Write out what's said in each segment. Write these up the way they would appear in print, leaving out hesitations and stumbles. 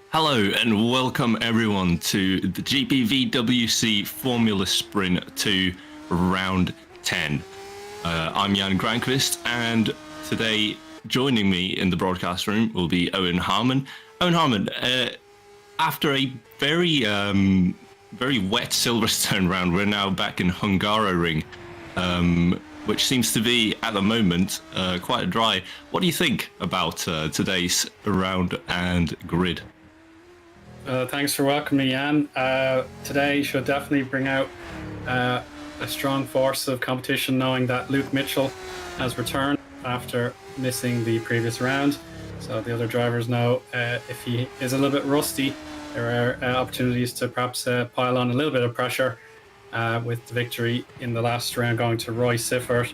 Hello and welcome everyone to the GPVWC Formula Sprint 2 Round 10. I'm Jan Granqvist, and today joining me in the broadcast room will be Eoin Harmon. Eoin Harmon, after a very wet Silverstone round, we're now back in Hungary, which seems to be, at the moment, quite dry. What do you think about today's round and grid? Thanks for welcoming me, Jan. Today should definitely bring out a strong force of competition, knowing that Luke Mitchell has returned after missing the previous round. So the other drivers know if he is a little bit rusty, there are opportunities to perhaps pile on a little bit of pressure with the victory in the last round going to Roy Siffert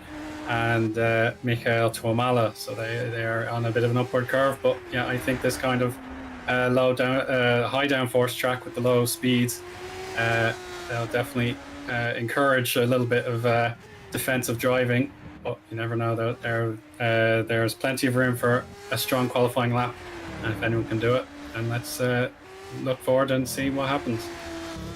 and Michael Tuomala. So they are on a bit of an upward curve. But yeah, I think this kind of high downforce track with the low speeds, they'll definitely encourage a little bit of defensive driving, but you never know. There's plenty of room for a strong qualifying lap, and if anyone can do it, then let's look forward and see what happens.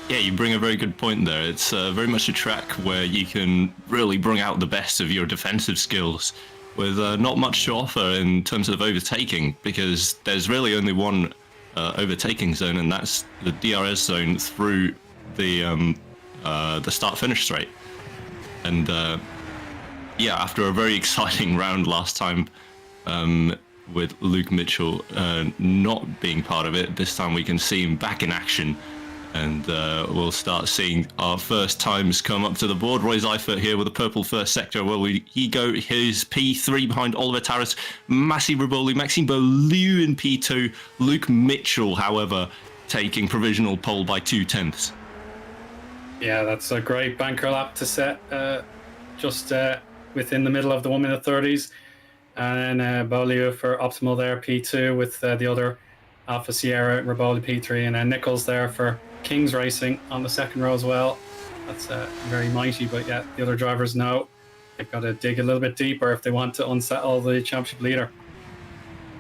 Yeah, you bring a very good point there. It's very much a track where you can really bring out the best of your defensive skills with not much to offer in terms of overtaking, because there's really only one overtaking zone, and that's the DRS zone through the start-finish straight. And yeah, after a very exciting round last time with Luke Mitchell not being part of it, this time we can see him back in action. And we'll start seeing our first times come up to the board. Roy Seifert here with a purple first sector. Well, he go his P3 behind Oliver Tarras, Massi Riboli, Maxime Beaulieu in P2. Luke Mitchell, however, taking provisional pole by 2/10. Yeah, that's a great banker lap to set just within the middle of the 1 minute 30s. And then Beaulieu for optimal there, P2, with the other Alpha Sierra, Riboli P3, and then Nichols there for Kings Racing on the second row as well. That's very mighty, but yeah, the other drivers know they've got to dig a little bit deeper if they want to unsettle the championship leader.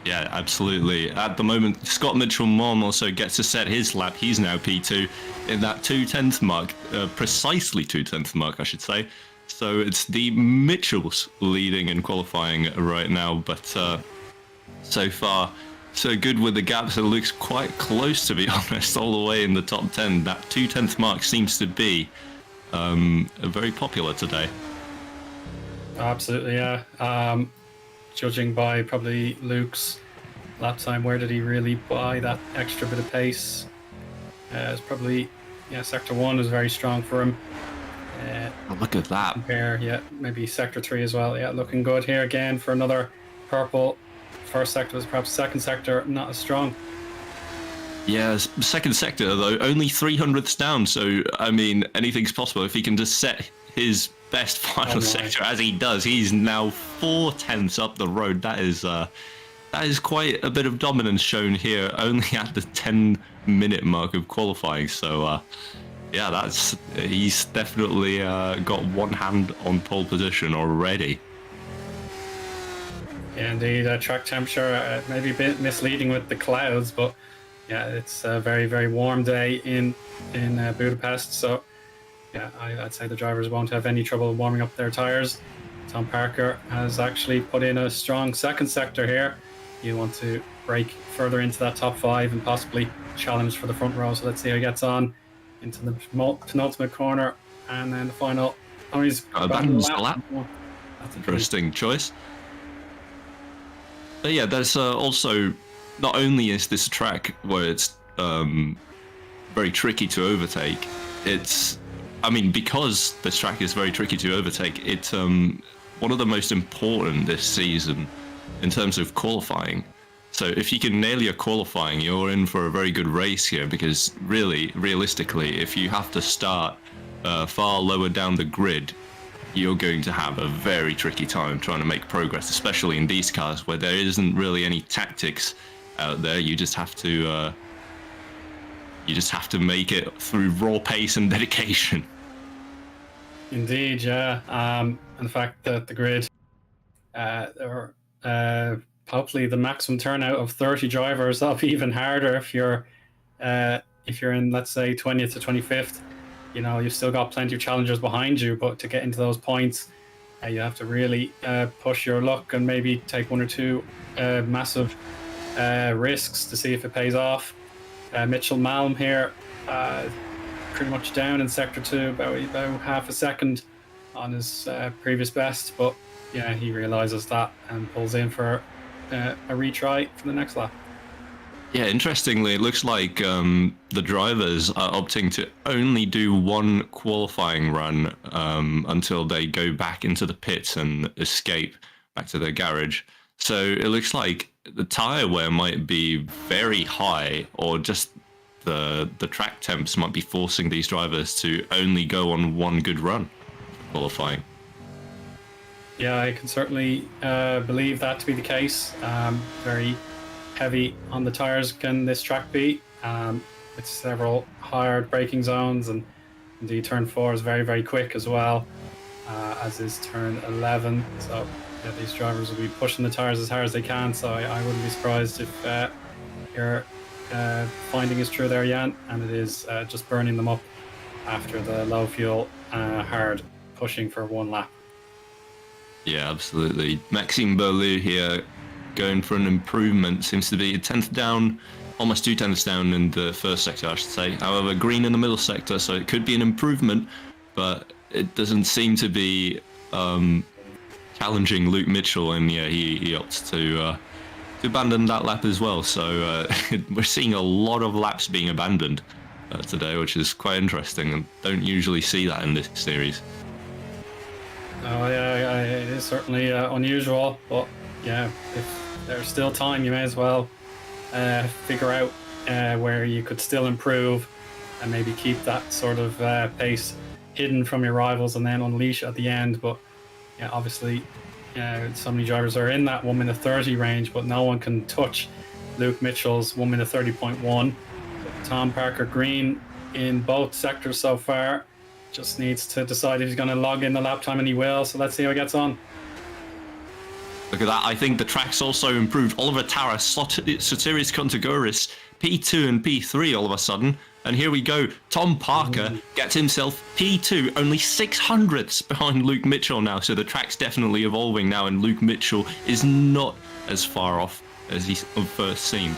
Yeah, absolutely. At the moment, Scott Mitchell-Mom also gets to set his lap. He's now P2 in that 2/10 mark, precisely 2/10 mark, I should say. So it's the Mitchells leading in qualifying right now, but so far, so good with the gaps. It looks quite close, to be honest, all the way in the top 10. That 2/10 mark seems to be very popular today. Absolutely, yeah. Judging by probably Luke's lap time, where did he really buy that extra bit of pace? It's probably, yeah, Sector 1 is very strong for him. Look at that. Compare, yeah, maybe Sector 3 as well. Yeah, looking good here again for another purple. First sector was perhaps second sector not as strong. Yeah, second sector though, only 300ths down. So I mean, anything's possible if he can just set his best final sector as he does. He's now 4/10 up the road. That is quite a bit of dominance shown here, only at the 10-minute mark of qualifying. So yeah, he's definitely got one hand on pole position already. Yeah, indeed, track temperature maybe a bit misleading with the clouds, but yeah, it's a very, very warm day in Budapest. So yeah, I'd say the drivers won't have any trouble warming up their tires. Tom Parker has actually put in a strong second sector here. You want to break further into that top 5 and possibly challenge for the front row. So let's see how he gets on into the penultimate corner, and then the final. Oh, he's abandons the lap. That's interesting choice. But yeah, there's also, not only is this a track where it's very tricky to overtake, because this track is very tricky to overtake, it's one of the most important this season in terms of qualifying. So if you can nail your qualifying, you're in for a very good race here, because really, realistically, if you have to start far lower down the grid, you're going to have a very tricky time trying to make progress, especially in these cars where there isn't really any tactics out there. You just have to make it through raw pace and dedication. Indeed, yeah. And the fact that the grid, there hopefully the maximum turnout of 30 drivers, that'll be even harder if you're if you're in, let's say, 20th to 25th, you know, you've still got plenty of challengers behind you, but to get into those points, you have to really push your luck and maybe take one or two massive risks to see if it pays off. Mitchell Malm here, pretty much down in sector 2, about half a second on his previous best, but yeah, he realizes that and pulls in for a retry for the next lap. Yeah, interestingly, it looks like the drivers are opting to only do one qualifying run until they go back into the pits and escape back to their garage. So it looks like the tire wear might be very high, or just the track temps might be forcing these drivers to only go on one good run for qualifying. Yeah, I can certainly believe that to be the case. Very heavy on the tires can this track be, with several hard braking zones, and indeed turn 4 is very, very quick as well, as is turn 11. So yeah, these drivers will be pushing the tires as hard as they can, so I wouldn't be surprised if your finding is true there, Jan, and it is just burning them up after the low fuel, hard pushing for one lap. Yeah, absolutely. Maxime Berlou here going for an improvement. Seems to be a 10th down, almost 2 tenths down in the first sector, I should say. However, green in the middle sector, so it could be an improvement, but it doesn't seem to be challenging Luke Mitchell, and yeah, he opts to abandon that lap as well. So we're seeing a lot of laps being abandoned today, which is quite interesting, and don't usually see that in this series. Oh yeah, it is certainly unusual, but yeah, if there's still time, you may as well figure out where you could still improve and maybe keep that sort of pace hidden from your rivals and then unleash at the end. But yeah, obviously, so many drivers are in that 1 minute 30 range, but no one can touch Luke Mitchell's 1 minute 30.1. Tom Parker Green in both sectors so far just needs to decide if he's going to log in the lap time, and he will. So let's see how he gets on. Look at that. I think the track's also improved. Oliver Tara, Sotiris Kontagoris, P2 and P3 all of a sudden. And here we go. Tom Parker gets himself P2, only 600ths behind Luke Mitchell now. So the track's definitely evolving now, and Luke Mitchell is not as far off as he first seemed.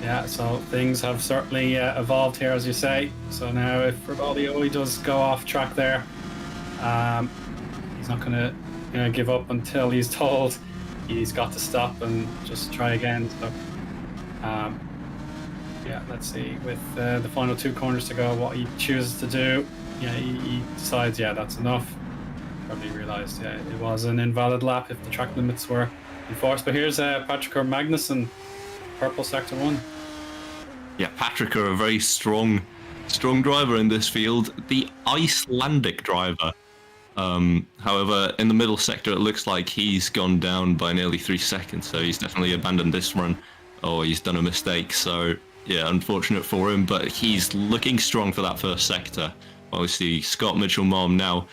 Yeah, so things have certainly evolved here, as you say. So now if Rivaldo does go off track there, he's not going to give up until he's told he's got to stop and just try again. So yeah, let's see with the final 2 corners to go what he chooses to do. Yeah, he decides, yeah, that's enough. Probably realized, yeah, it was an invalid lap if the track limits were enforced. But here's Patrick Magnussen, purple sector 1. Yeah, Patrick are a very strong driver in this field. The Icelandic driver. However, in the middle sector, it looks like he's gone down by nearly 3 seconds. So he's definitely abandoned this run, or he's done a mistake. So yeah, unfortunate for him, but he's looking strong for that first sector. Obviously, Scott Mitchell-Malm now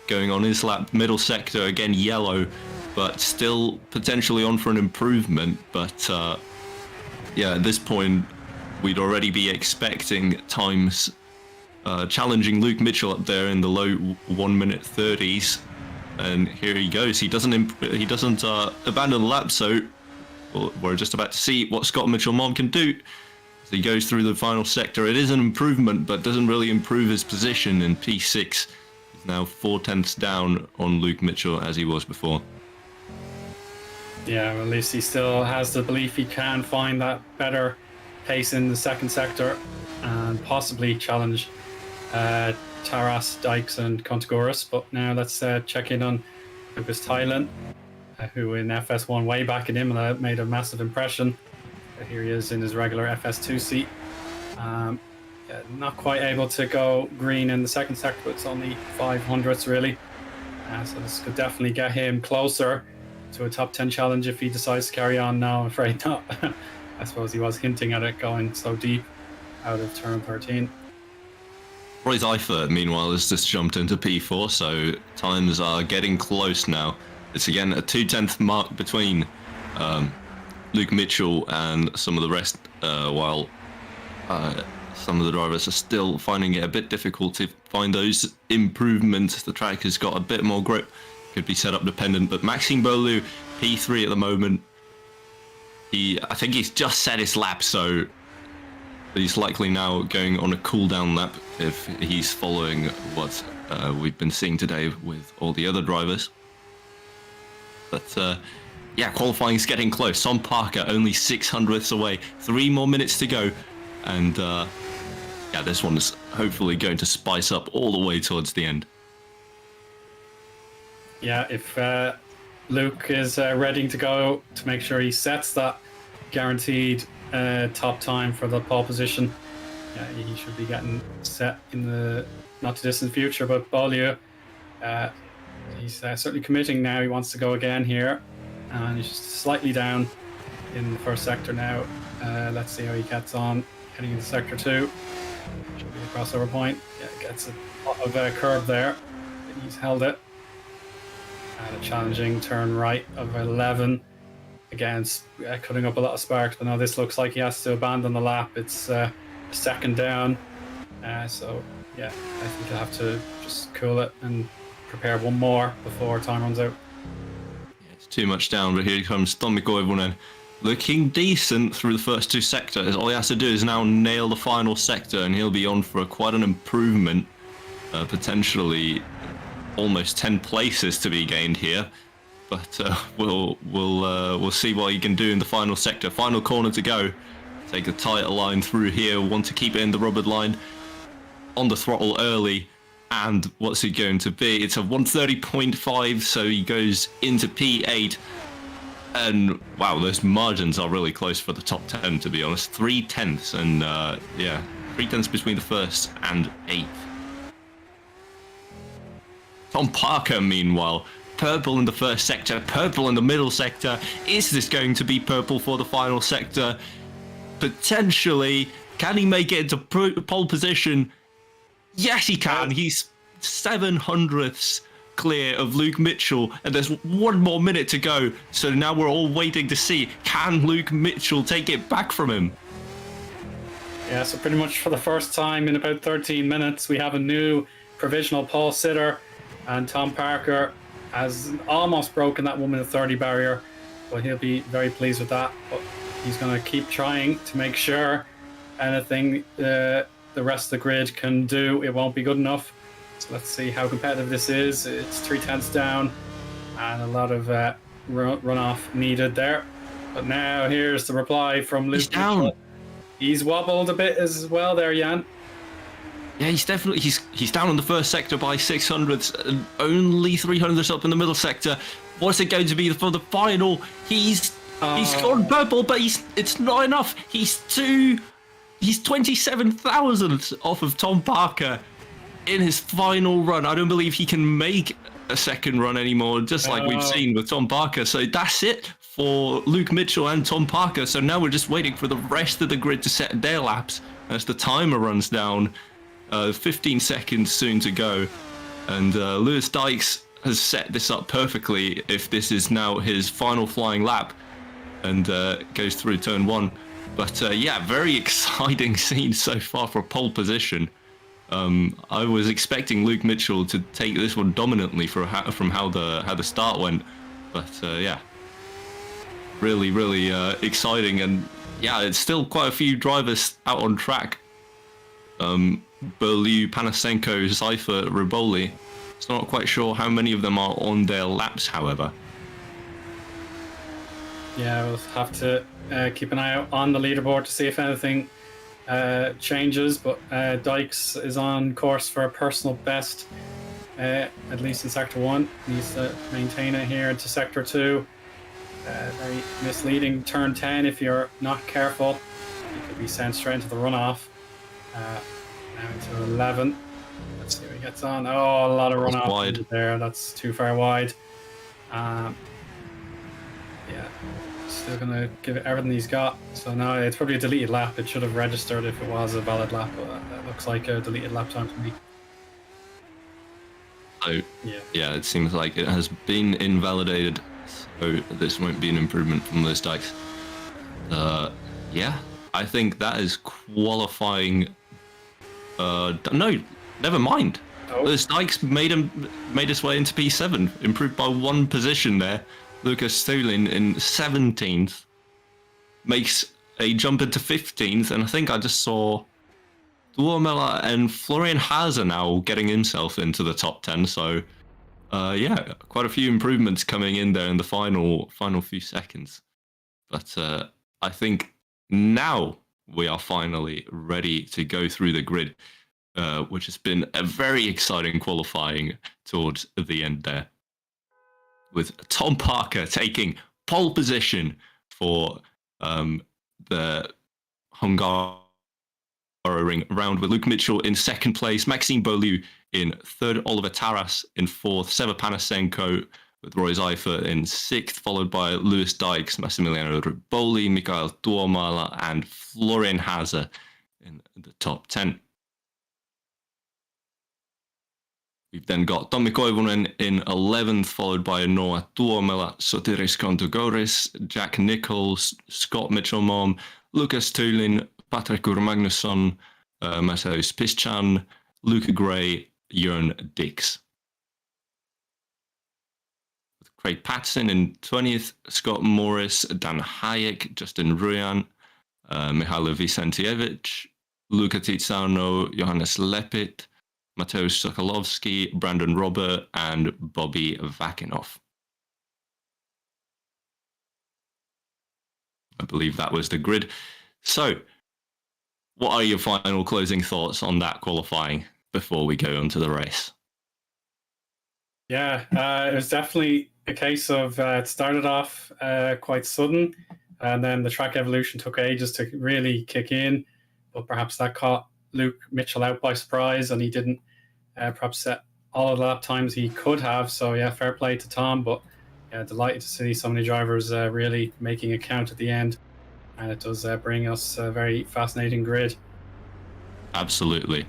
going on his lap, middle sector, again yellow, but still potentially on for an improvement. But yeah, at this point, we'd already be expecting times challenging Luke Mitchell up there in the low 1 minute 30s, and here he goes. He doesn't abandon the lap, so we're just about to see what Scott Mitchell-Malm can do. As he goes through the final sector, it is an improvement, but doesn't really improve his position in P6. He's now 4 tenths down on Luke Mitchell as he was before. Yeah, well, at least he still has the belief he can find that better pace in the second sector and possibly challenge Taras, Dykes and Kontagoras. But now let's check in on Lucas Thailand, who in FS1 way back in Imola made a massive impression. Here he is in his regular FS2 seat. Not quite able to go green in the second sector, but it's only 500ths really. So this could definitely get him closer to a top 10 challenge if he decides to carry on. No, I'm afraid not. I suppose he was hinting at it going so deep out of turn 13. Roy Eifert, meanwhile, has just jumped into P4, so times are getting close now. It's again a 2/10 mark between Luke Mitchell and some of the rest while some of the drivers are still finding it a bit difficult to find those improvements. The track has got a bit more grip, could be setup dependent, but Maxime Berlou, P3 at the moment. I think he's just set his lap, so he's likely now going on a cool down lap if he's following what we've been seeing today with all the other drivers. But yeah, qualifying's getting close. Tom Parker only 600ths away, 3 more minutes to go, and yeah, this one's hopefully going to spice up all the way towards the end. Yeah, if Luke is ready to go to make sure he sets that guaranteed top time for the pole position, yeah, he should be getting set in the not too distant future. But Beaulieu, he's certainly committing now. He wants to go again here, and he's just slightly down in the first sector now. Let's see how he gets on heading into sector 2. Should be a crossover point. Yeah, gets a lot of curb there. He's held it. And a challenging turn right of 11. Again, cutting up a lot of sparks, but now this looks like he has to abandon the lap. It's a second down. So, yeah, I think he'll have to just cool it and prepare one more before time runs out. Yeah, it's too much down, but here comes Tommi Koivunen. Looking decent through the first 2 sectors. All he has to do is now nail the final sector, and he'll be on for quite an improvement. Potentially almost 10 places to be gained here. But we'll see what he can do in the final sector. Final corner to go. Take a tighter line through here. Want to keep it in the rubbered line. On the throttle early. And what's it going to be? It's a 130.5, so he goes into P8. And wow, those margins are really close for the top 10, to be honest. 3/10, and yeah, 3/10 between the first and 8th. Tom Parker, meanwhile, purple in the first sector, purple in the middle sector. Is this going to be purple for the final sector? Potentially. Can he make it into pole position? Yes, he can. He's 700ths clear of Luke Mitchell, and there's 1 more minute to go. So now we're all waiting to see, can Luke Mitchell take it back from him? Yeah, so pretty much for the first time in about 13 minutes, we have a new provisional pole sitter, and Tom Parker has almost broken that 1:30 barrier, but he'll be very pleased with that. But he's going to keep trying to make sure anything the rest of the grid can do, it won't be good enough. So let's see how competitive this is. It's 3/10 down, and a lot of runoff needed there. But now here's the reply from Luke. He's down. He's wobbled a bit as well there, Jan. Yeah, he's definitely he's down in the first sector by 600ths, and only 300ths up in the middle sector. What's it going to be for the final? He's gone purple, but it's not enough. He's 27,000 off of Tom Parker in his final run. I don't believe he can make a second run anymore, just like we've seen with Tom Parker. So that's it for Luke Mitchell and Tom Parker. So now we're just waiting for the rest of the grid to set their laps as the timer runs down. 15 seconds soon to go. And Lewis Dykes has set this up perfectly if this is now his final flying lap and goes through turn 1. But yeah, very exciting scene so far for pole position. I was expecting Luke Mitchell to take this one dominantly from how the start went, but yeah, really exciting. And yeah, it's still quite a few drivers out on track. Berliu, Panasenko, Seifert, Riboli. It's not quite sure how many of them are on their laps, however. Yeah, we'll have to keep an eye out on the leaderboard to see if anything changes, but Dykes is on course for a personal best, at least in sector 1. Needs to maintain it here into sector 2. Very misleading turn 10 if you're not careful. You could be sent straight into the runoff. Now into 11. Let's see what he gets on. Oh, a lot of runoff wide there. That's too far wide. Yeah, still gonna give it everything he's got. So now it's probably a deleted lap. It should have registered if it was a valid lap, but that looks like a deleted lap time to me. So yeah, it seems like it has been invalidated. So this won't be an improvement from those Dykes. Yeah, I think that is qualifying. No, never mind. Oh. Lewis Dykes made his way into P7, improved by 1 position there. Lucas Stulin in 17th makes a jump into 15th, and I think I just saw Duomela and Florian Haase now getting himself into the top 10. So, yeah, quite a few improvements coming in there in the final few seconds. But I think now we are finally ready to go through the grid, which has been a very exciting qualifying towards the end there, with Tom Parker taking pole position for the Hungary round, with Luke Mitchell in 2nd place, Maxime Beaulieu in 3rd, Oliver Taras in 4th, Seba Panasenko with Roy Seifert in 6th, followed by Lewis Dykes, Massimiliano Riboli, Mikael Tuomala, and Florian Haase in the top 10. We've then got Tommi Koivunen in 11th, followed by Noah Tuomela, Sotiris Kontugoris, Jack Nichols, Scott Mitchell-Mom, Lucas Thulin, Patrick Magnusson, Mateusz Pischan, Luca Gray, Jörn Dix. Craig Patterson in 20th, Scott Morris, Dan Hayek, Justin Ruyan, Mihailo Vicentievich, Luca Tiziano, Johannes Lepit, Mateusz Sokolowski, Brandon Robert, and Bobby Vakinov. I believe that was the grid. So, what are your final closing thoughts on that qualifying before we go on to the race? Yeah, it was definitely a case of it started off quite sudden, and then the track evolution took ages to really kick in, but perhaps that caught Luke Mitchell out by surprise, and he didn't perhaps set all of the lap times he could have. So yeah, fair play to Tom, but yeah, delighted to see so many drivers really making a count at the end, and it does bring us a very fascinating grid. Absolutely.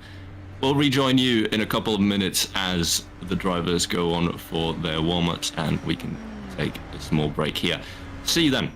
We'll rejoin you in a couple of minutes as the drivers go on for their warm-ups, and we can take a small break here. See you then.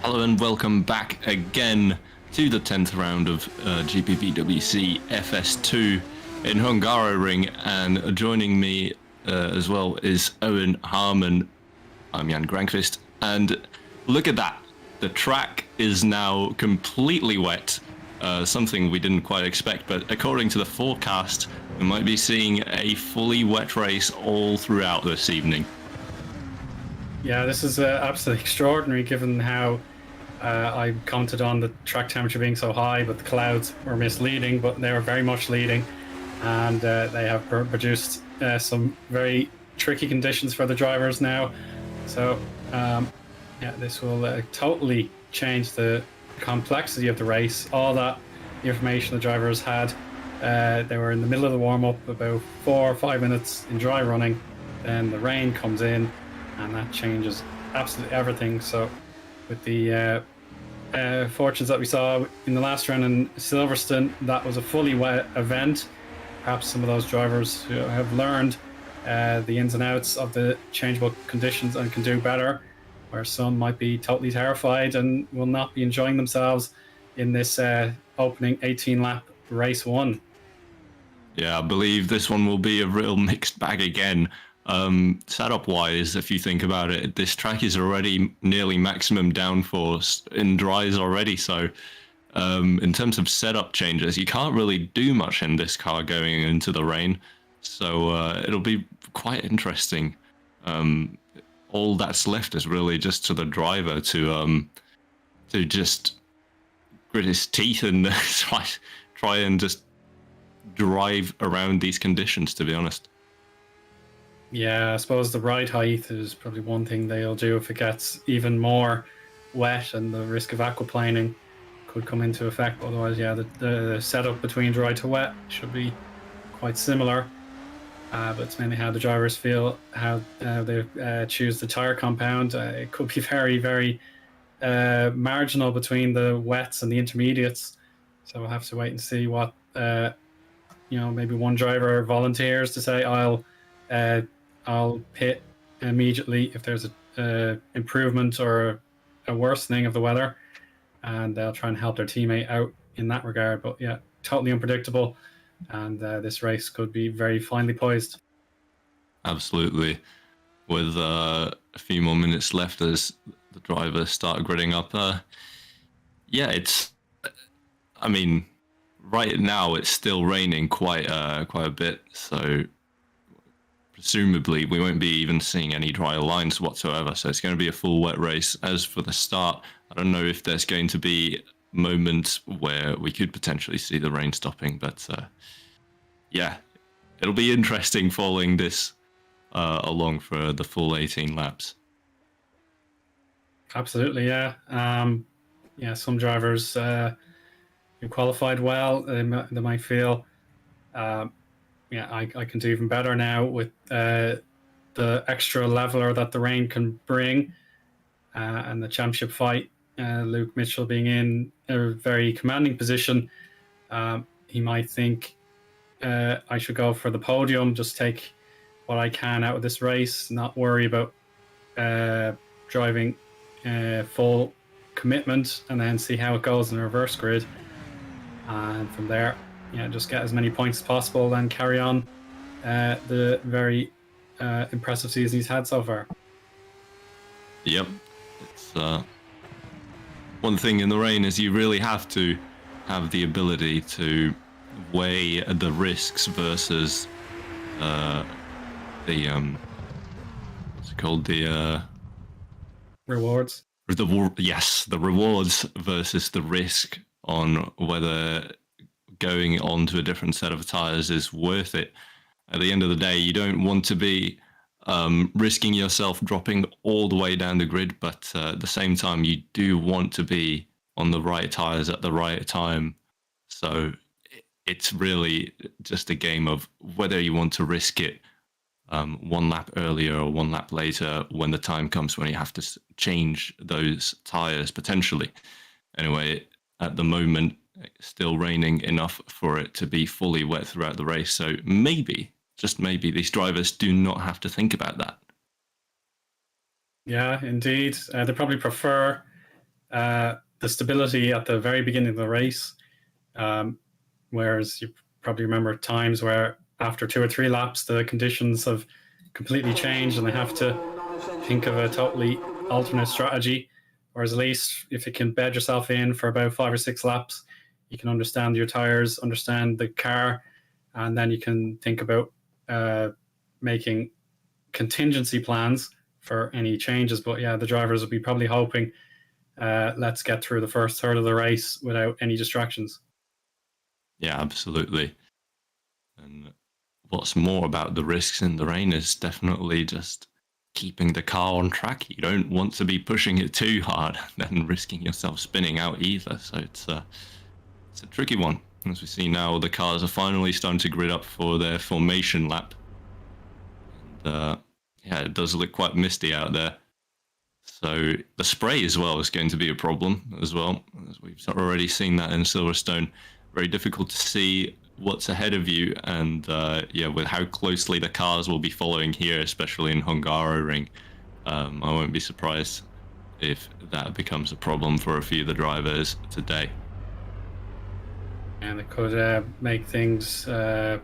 Hello and welcome back again to the 10th round of GPVWC FS2 in Hungaroring, and joining me as well is Eoin Harmon. I'm Jan Granqvist, and look at that. The track is now completely wet, something we didn't quite expect, but according to the forecast, we might be seeing a fully wet race all throughout this evening. Yeah, this is absolutely extraordinary given how I commented on the track temperature being so high, but the clouds were misleading, but they were very much leading, and they have produced some very tricky conditions for the drivers now. So, yeah, this will totally change the complexity of the race. All that information the drivers had, they were in the middle of the warm-up, about 4 or 5 minutes in dry running, then the rain comes in, and that changes absolutely everything. So with the fortunes that we saw in the last round in Silverstone, that was a fully wet event. Perhaps some of those drivers who have learned the ins and outs of the changeable conditions and can do better, where some might be totally terrified and will not be enjoying themselves in this opening 18-lap race one. Yeah, I believe this one will be a real mixed bag again. Setup-wise, if you think about it, this track is already nearly maximum downforce in dries already, so in terms of setup changes, you can't really do much in this car going into the rain, so it'll be quite interesting. All that's left is really just to the driver to just grit his teeth and try and just drive around these conditions, to be honest. Yeah, I suppose the ride height is probably one thing they'll do if it gets even more wet, and the risk of aquaplaning could come into effect. Otherwise, yeah, the setup between dry to wet should be quite similar. But it's mainly how the drivers feel, how they choose the tyre compound. It could be very, very marginal between the wets and the intermediates. So we'll have to wait and see what, maybe one driver volunteers to say, I'll pit immediately if there's a improvement or a worsening of the weather, and they'll try and help their teammate out in that regard. But yeah, totally unpredictable, and this race could be very finely poised. Absolutely. With a few more minutes left as the drivers start gridding up. Right now it's still raining quite a bit, so presumably we won't be even seeing any dry lines whatsoever, so it's going to be a full wet race. As for the start, I don't know if there's going to be moments where we could potentially see the rain stopping, but yeah, it'll be interesting following this along for the full 18 laps. Absolutely, yeah. Some drivers who qualified well, they might feel I can do even better now with the extra leveler that the rain can bring, and the championship fight. Luke Mitchell being in a very commanding position, he might think I should go for the podium, just take what I can out of this race, not worry about driving full commitment, and then see how it goes in the reverse grid. And from there, just get as many points as possible and carry on the very impressive season he's had so far. Yep. It's one thing in the rain is you really have to have the ability to weigh the risks versus what's it called? The rewards. The rewards versus the risk on whether going on to a different set of tires is worth it. At the end of the day, you don't want to be risking yourself dropping all the way down the grid, but at the same time, you do want to be on the right tires at the right time. So it's really just a game of whether you want to risk it one lap earlier or one lap later when the time comes when you have to change those tires potentially. Anyway, at the moment, it's still raining enough for it to be fully wet throughout the race. So maybe, just maybe, these drivers do not have to think about that. Yeah, indeed. They probably prefer the stability at the very beginning of the race. Whereas you probably remember times where after 2 or 3 laps, the conditions have completely changed and they have to think of a totally alternate strategy. Whereas at least if you can bed yourself in for about 5 or 6 laps, you can understand your tires, understand the car, and then you can think about making contingency plans for any changes. But yeah, the drivers will be probably hoping, let's get through the first third of the race without any distractions. Yeah, absolutely. And what's more about the risks in the rain is definitely just keeping the car on track. You don't want to be pushing it too hard and risking yourself spinning out either. So it's a tricky one. As we see now, the cars are finally starting to grid up for their formation lap. And yeah, it does look quite misty out there. So the spray as well is going to be a problem as well, as we've already seen that in Silverstone. Very difficult to see what's ahead of you, and yeah, with how closely the cars will be following here, especially in Hungaroring, I won't be surprised if that becomes a problem for a few of the drivers today. And it could make things, the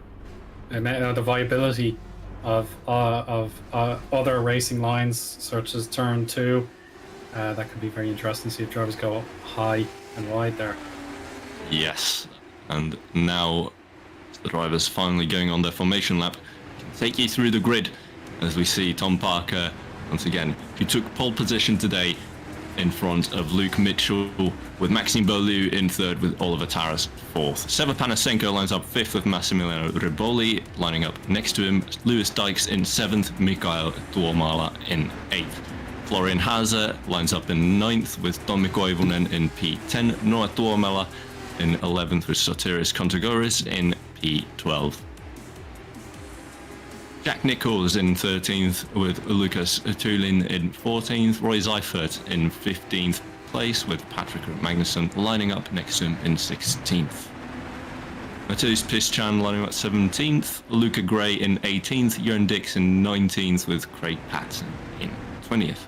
viability of other racing lines, such as turn 2, that could be very interesting to see if drivers go high and wide there. Yes, and now the drivers finally going on their formation lap can take you through the grid, as we see Tom Parker once again, who took pole position today in front of Luke Mitchell, with Maxime Beaulieu in third with Oliver Taras fourth. Seba Panasenko lines up fifth with Massimiliano Riboli, lining up next to him Lewis Dykes in seventh, Mikael Tuomala in eighth. Florian Haase lines up in ninth with Tommi Koivunen in P10, Noah Tuomala in 11th with Sotiris Kontogoris in P12. Jack Nichols in 13th with Lucas Tulin in 14th, Roy Seifert in 15th place with Patrick Magnussen lining up next to him in 16th. Mateusz Piszczan lining up 17th, Luca Gray in 18th, Jörn Dix in 19th with Craig Patton in 20th.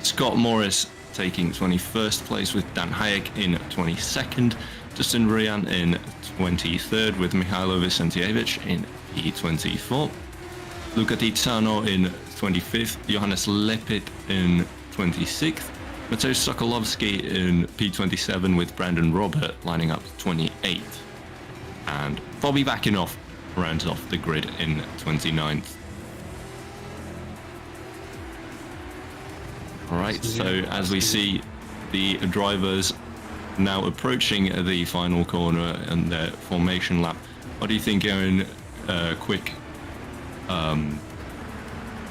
Scott Morris taking 21st place with Dan Hayek in 22nd, Justin Rian in 23rd with Mihailo Vicentievich in P24, Luca Tiziano in 25th, Johannes Lepit in 26th, Mateusz Sokolowski in P27 with Brandon Robert lining up 28th, and Bobby Bakinoff rounds off the grid in 29th. Alright, so as we see the drivers now approaching the final corner and their formation lap, what do you think, Eoin? Quick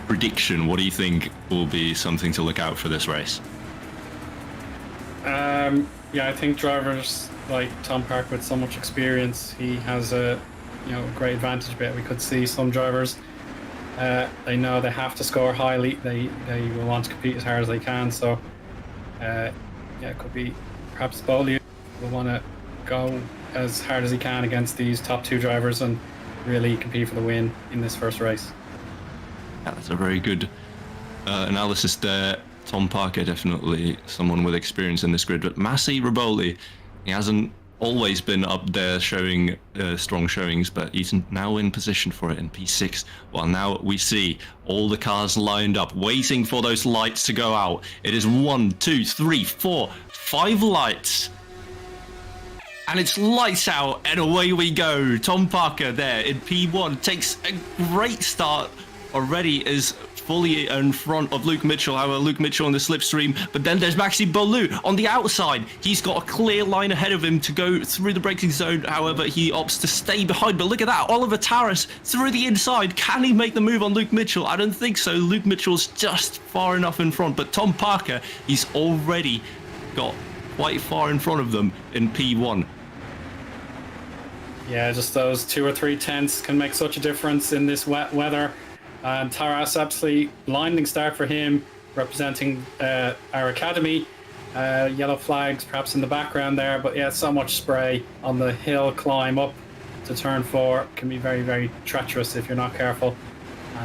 prediction, what do you think will be something to look out for this race? Yeah, I think drivers like Tom Parker with so much experience, he has a great advantage. But we could see some drivers, they know they have to score highly. They will want to compete as hard as they can. So yeah, it could be perhaps Beaulieu will want to go as hard as he can against these top 2 drivers and really compete for the win in this first race. Yeah, that's a very good analysis there. Tom Parker, definitely someone with experience in this grid, but Massi Riboli, he hasn't always been up there showing strong showings, but he's now in position for it in P6. Well, now we see all the cars lined up, waiting for those lights to go out. It is 1, 2, 3, 4, 5 lights. And it's lights out, and away we go. Tom Parker there in P1 takes a great start already, is fully in front of Luke Mitchell. However, Luke Mitchell on the slipstream, but then there's Maxime Beaulieu on the outside. He's got a clear line ahead of him to go through the braking zone. However, he opts to stay behind. But look at that, Oliver Taras through the inside. Can he make the move on Luke Mitchell? I don't think so. Luke Mitchell's just far enough in front, but Tom Parker, he's already got quite far in front of them in P1. Yeah, just those 2 or 3 tenths can make such a difference in this wet weather. Taras, absolutely blinding start for him, representing our academy. Yellow flags perhaps in the background there, but yeah, so much spray on the hill climb up to turn 4 can be very, very treacherous if you're not careful.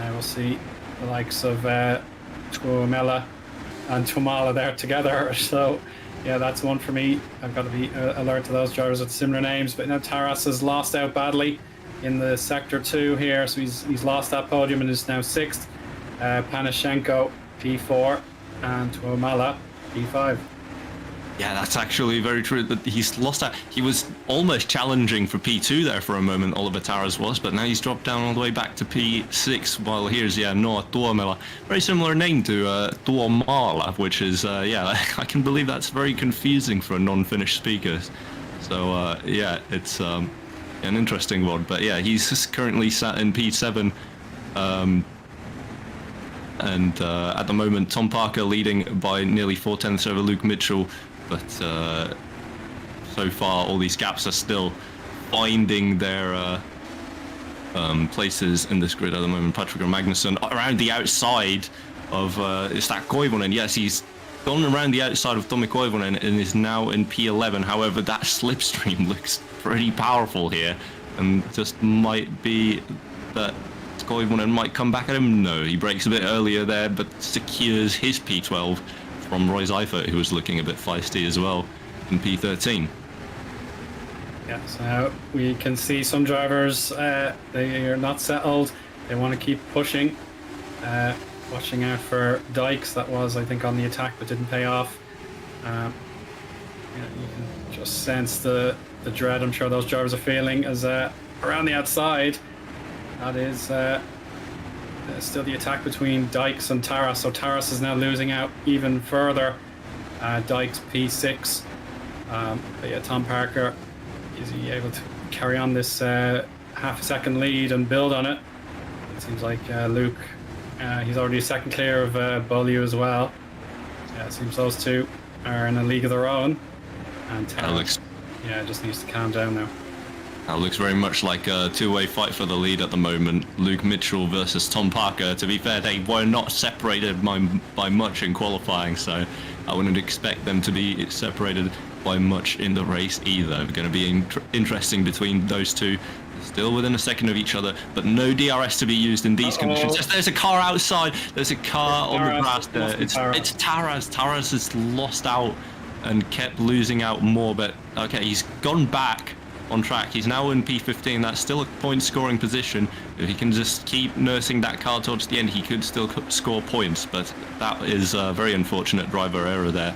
We'll see the likes of Tuomela and Tuomala there together. So, yeah, that's one for me. I've got to be alert to those drivers with similar names. But now Taras has lost out badly in the sector 2 here, so he's lost that podium and is now 6th. Panashenko P4 and Tuomala P5. Yeah, that's actually very true. That he's lost that. He was almost challenging for P2 there for a moment, Oliver Taras was, but now he's dropped down all the way back to P6. While here's Noah Tuomela, very similar name to Tuomala, which is I can believe that's very confusing for a non-Finnish speaker. So yeah, it's an interesting one. But yeah, he's currently sat in P7. And at the moment, Tom Parker leading by nearly 4/10 over Luke Mitchell. But so far, all these gaps are still finding their places in this grid at the moment. Patrick Magnusson around the outside of is that Koivunen? Yes, he's gone around the outside of Tommi Koivunen and is now in P11. However, that slipstream looks pretty powerful here, and just might be that Koivunen might come back at him. No, he breaks a bit earlier there, but secures his P12 from Roy Seifert, who was looking a bit feisty as well in P13. Yeah, so we can see some drivers, they are not settled. They want to keep pushing. Watching out for Dykes, that was, I think, on the attack, but didn't pay off. You can just sense the dread I'm sure those drivers are feeling as around the outside. That is still the attack between Dykes and Taras. So Taras is now losing out even further. Dykes P6. But yeah, Tom Parker, is he able to carry on this half a second lead and build on it? It seems like Luke, he's already a second clear of Beaulieu as well. So yeah, it seems those two are in a league of their own. And Taras, just needs to calm down now. That looks very much like a two-way fight for the lead at the moment. Luke Mitchell versus Tom Parker. To be fair, they were not separated by much in qualifying, so I wouldn't expect them to be separated by much in the race either. It's going to be interesting between those two. Still within a second of each other, but no DRS to be used in these conditions. There's a car outside. There's a car on the grass there. It's Taras. Taras has lost out and kept losing out more, but okay, he's gone back on track. He's now in P15. That's still a point scoring position. If he can just keep nursing that car towards the end, he could still score points, but that is a very unfortunate driver error there,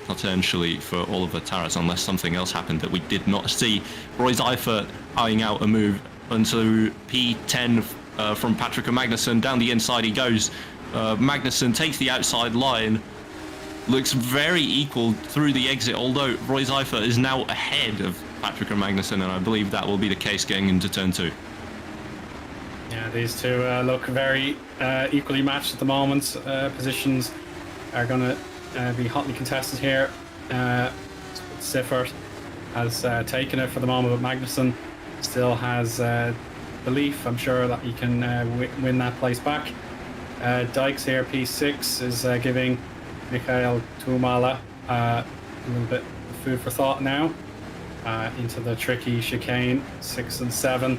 potentially for Oliver Taras, unless something else happened that we did not see. Roy Seifert eyeing out a move onto P10 from Patrick Magnusson. Down the inside he goes. Magnusson takes the outside line. Looks very equal through the exit, although Roy Seifert is now ahead of Patrick Magnusson, and I believe that will be the case going into turn 2. Yeah, these two look very equally matched at the moment. Positions are going to be hotly contested here. Siffert has taken it for the moment, but Magnusson still has belief, I'm sure, that he can win that place back. Dykes here, P6, is giving Mikhail Tuomala a little bit of food for thought now. Into the tricky chicane 6 and 7.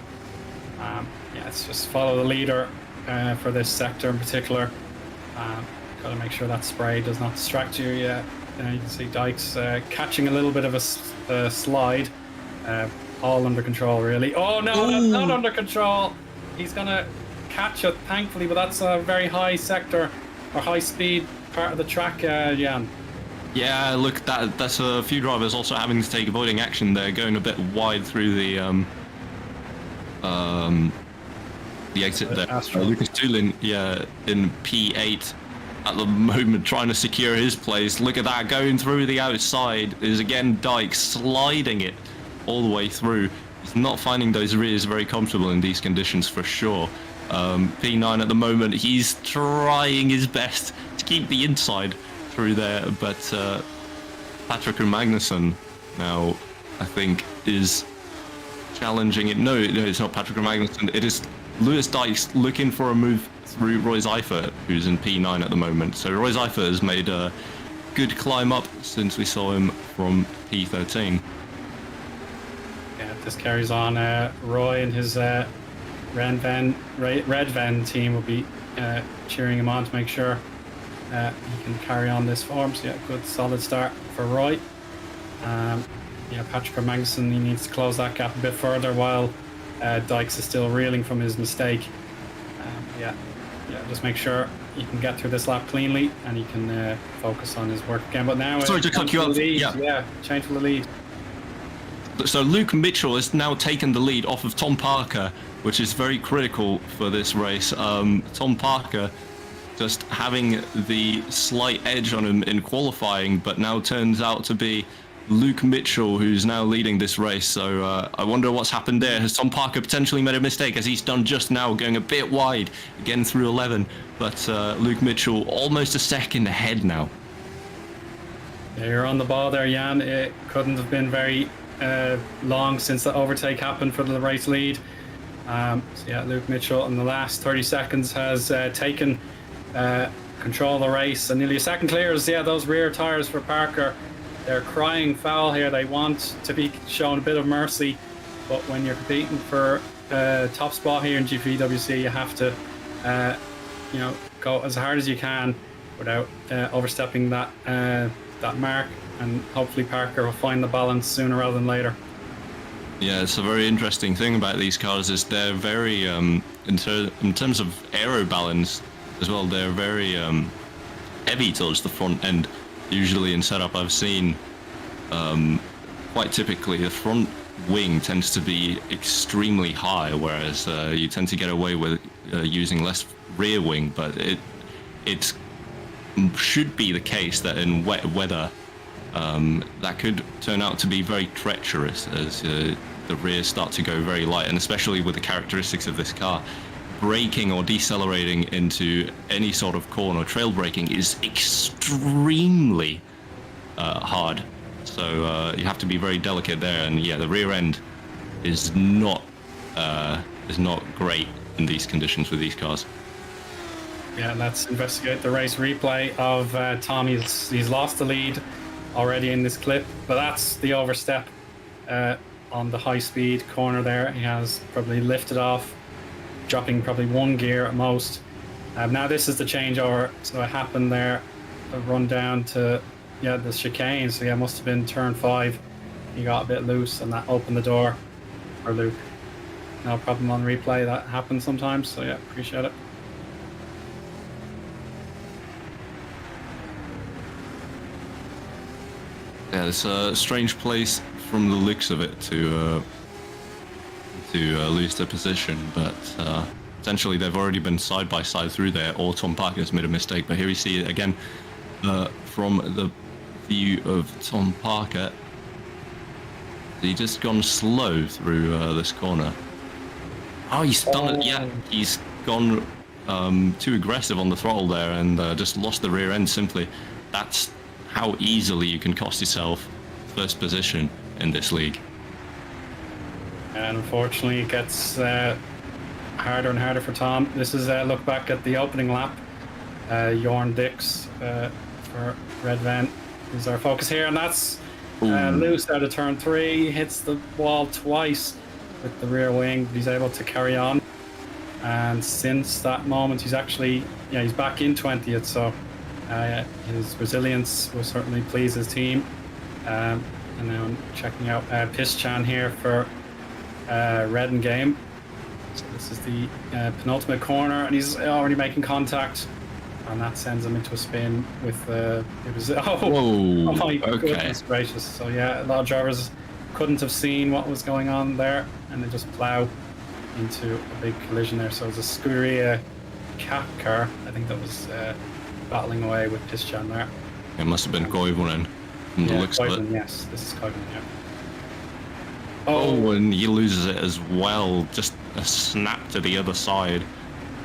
It's just follow the leader for this sector in particular. Got to make sure that spray does not distract you. You can see Dykes catching a little bit of a slide. All under control, really. Oh no, that's not under control. He's gonna catch it, thankfully, but that's a very high sector or high speed part of the track, Jan. Yeah, look, that's a few drivers also having to take avoiding action there, going a bit wide through the exit there. Lucas Tulin, in P8 at the moment, trying to secure his place. Look at that, going through the outside is again Dyke sliding it all the way through. He's not finding those rears very comfortable in these conditions for sure. P9 at the moment, he's trying his best to keep the inside through there, but Patrick Magnusson now, I think, is challenging it. No, it's not Patrick Magnusson. It is Lewis Dykes looking for a move through Roy Seifert, who's in P9 at the moment. So Roy Seifert has made a good climb up since we saw him from P13. Yeah, this carries on. Roy and his Red Van team will be cheering him on to make sure he can carry on this form. So yeah, good solid start for Roy. Yeah, Patrick Magnussen, he needs to close that gap a bit further while Dykes is still reeling from his mistake. Yeah, just make sure he can get through this lap cleanly and he can focus on his work again. But now, sorry to cut you off. Yeah, change for the lead. So Luke Mitchell has now taken the lead off of Tom Parker, which is very critical for this race. Tom Parker just having the slight edge on him in qualifying, but now turns out to be Luke Mitchell who's now leading this race. So I wonder what's happened there. Has Tom Parker potentially made a mistake, as he's done just now, going a bit wide again through 11? But Luke Mitchell almost a second ahead now. Yeah, you're on the ball there, Jan. It couldn't have been very long since the overtake happened for the race lead. So yeah, Luke Mitchell in the last 30 seconds has taken control of the race, and nearly a second clears. Yeah, those rear tires for Parker, they're crying foul here. They want to be shown a bit of mercy, but when you're competing for top spot here in GPVWC, you have to go as hard as you can without overstepping that mark, and hopefully Parker will find the balance sooner rather than later. Yeah, it's a very interesting thing about these cars is they're very, in terms of aero balance as well, they're very heavy towards the front end. Usually in setup I've seen, quite typically the front wing tends to be extremely high, whereas you tend to get away with using less rear wing, but it should be the case that in wet weather that could turn out to be very treacherous as the rears start to go very light, and especially with the characteristics of this car, braking or decelerating into any sort of corner, trail braking is extremely hard. So you have to be very delicate there, and yeah, the rear end is not great in these conditions with these cars. Yeah, let's investigate the race replay of Tom. He's lost the lead already in this clip, but that's the overstep on the high-speed corner there. He has probably lifted off, dropping probably one gear at most. Now this is the changeover, so it happened there, a run down to the chicane. So yeah, it must have been turn 5. He got a bit loose, and that opened the door for Luke. No problem on replay, that happens sometimes. So yeah, appreciate it. Yeah, it's a strange place from the looks of it to lose their position, but essentially they've already been side by side through there, or Tom Parker's made a mistake. But here we see it again from the view of Tom Parker. He's just gone slow through this corner. Oh, he's done it. Yeah, he's gone too aggressive on the throttle there and just lost the rear end simply. That's how easily you can cost yourself first position in this league. And unfortunately, it gets harder and harder for Tom. This is a look back at the opening lap. Jorn Dix for Red Van is our focus here, and that's loose out of turn 3. Hits the wall twice with the rear wing, but he's able to carry on. And since that moment, he's actually, he's back in 20th. So his resilience will certainly please his team. And now I'm checking out Pischan here for Red and Game. So this is the penultimate corner, and he's already making contact, and that sends him into a spin with oh my goodness gracious. So yeah, a lot of drivers couldn't have seen what was going on there, and they just plow into a big collision there. So it was a Scuderia Cap car, I think, that was battling away with Pischan there. It must have been Koivunen from the looks of it. Yes, this is Koivunen, yeah. Oh, and he loses it as well. Just a snap to the other side.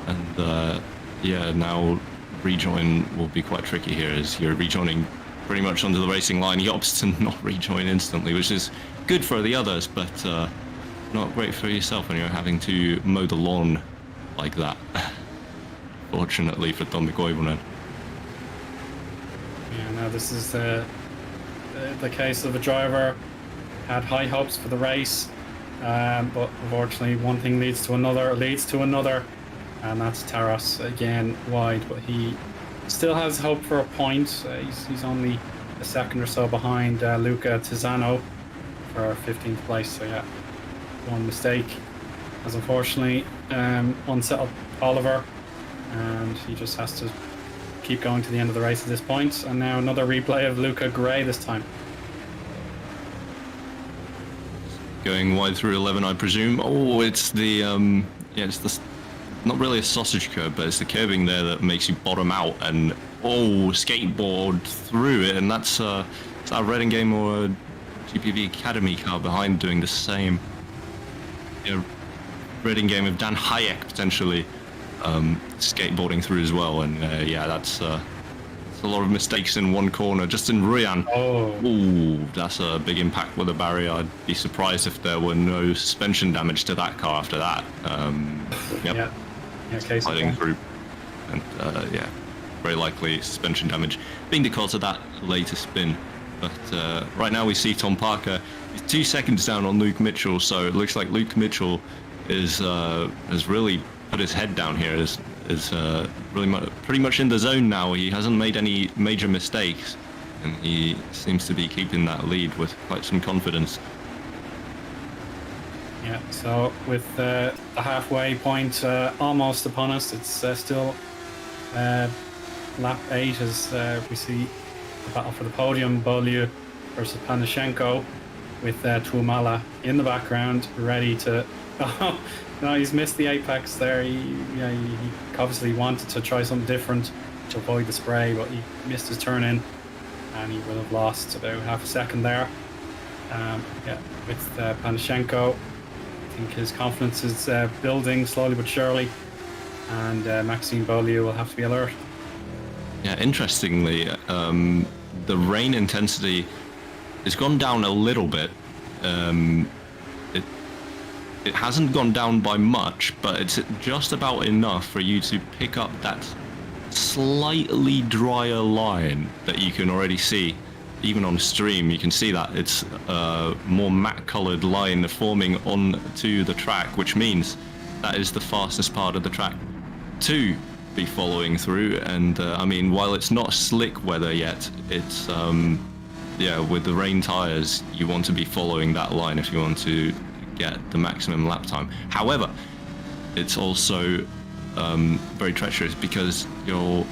And now rejoin will be quite tricky here, as you're rejoining pretty much onto the racing line. He opts to not rejoin instantly, which is good for the others, but not great for yourself when you're having to mow the lawn like that. Fortunately for Tommi Koivunen. Yeah, now this is the case of a driver had high hopes for the race, but unfortunately one thing leads to another, and that's Taras again wide, but he still has hope for a point. He's only a second or so behind Luca Tizzano for 15th place. So yeah, one mistake has unfortunately unsettled Oliver, and he just has to keep going to the end of the race at this point. And now another replay of Luca Gray this time. Going wide through 11, I presume. Oh, it's the it's the not really a sausage curb, but it's the curbing there that makes you bottom out and skateboard through it, and that's a Reading game or a GPV Academy car behind doing the same. Reading game of Dan Hayek potentially skateboarding through as well, and that's a lot of mistakes in one corner, just in Rian. That's a big impact with the barrier. I'd be surprised if there were no suspension damage to that car after that. Sliding through, and very likely suspension damage being the cause of that later spin. But right now we see Tom Parker. He's 2 seconds down on Luke Mitchell, so it looks like Luke Mitchell has really put his head down here. Is pretty much in the zone now. He hasn't made any major mistakes, and he seems to be keeping that lead with quite some confidence. Yeah, so with the halfway point almost upon us, it's still lap 8 as we see the battle for the podium, Beaulieu versus Panashenko, with Tuomala in the background, ready to... Oh, no, he's missed the apex there. He obviously wanted to try something different to avoid the spray, but he missed his turn in, and he would have lost about half a second there. With Panashenko, I think his confidence is building slowly but surely, and Maxime Beaulieu will have to be alert. Yeah, interestingly, the rain intensity has gone down a little bit. It hasn't gone down by much, but it's just about enough for you to pick up that slightly drier line that you can already see. Even on stream, you can see that it's a more matte colored line forming onto the track, which means that is the fastest part of the track to be following through. And while it's not slick weather yet, it's with the rain tires, you want to be following that line if you want to get the maximum lap time. However, it's also very treacherous because your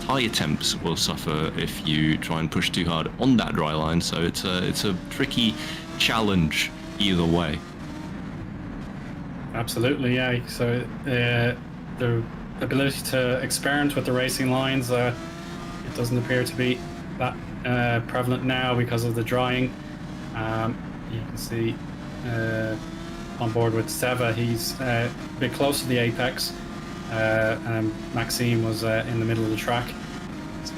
tire temps will suffer if you try and push too hard on that dry line. So it's a tricky challenge either way. Absolutely, yeah. So the ability to experiment with the racing lines, it doesn't appear to be that prevalent now because of the drying. You can see on board with Seva, he's a bit close to the apex, and Maxime was in the middle of the track. So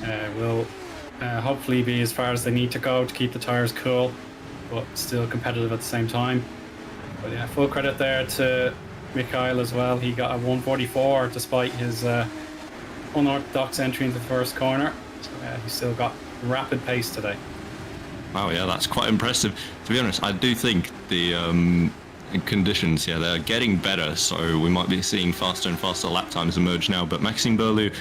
that will hopefully be as far as they need to go to keep the tires cool, but still competitive at the same time. But yeah, full credit there to Mikhail as well. He got a 144 despite his unorthodox entry into the first corner. So he's still got rapid pace today. Wow, yeah, that's quite impressive. To be honest, I do think the conditions, they're getting better, so we might be seeing faster and faster lap times emerge now. But Maxime Beaulieu,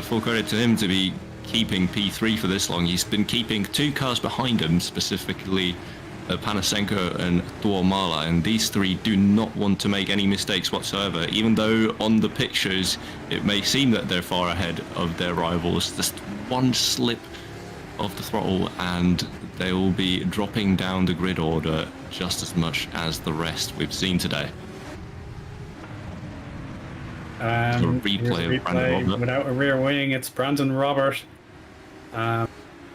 full credit to him to be keeping P3 for this long. He's been keeping 2 cars behind him, specifically Panasenko and Tuomala, and these 3 do not want to make any mistakes whatsoever, even though on the pictures it may seem that they're far ahead of their rivals. Just one slip of the throttle and they will be dropping down the grid order just as much as the rest we've seen today. Replay of Brandon Robert. Without a rear wing, it's Brandon Robert.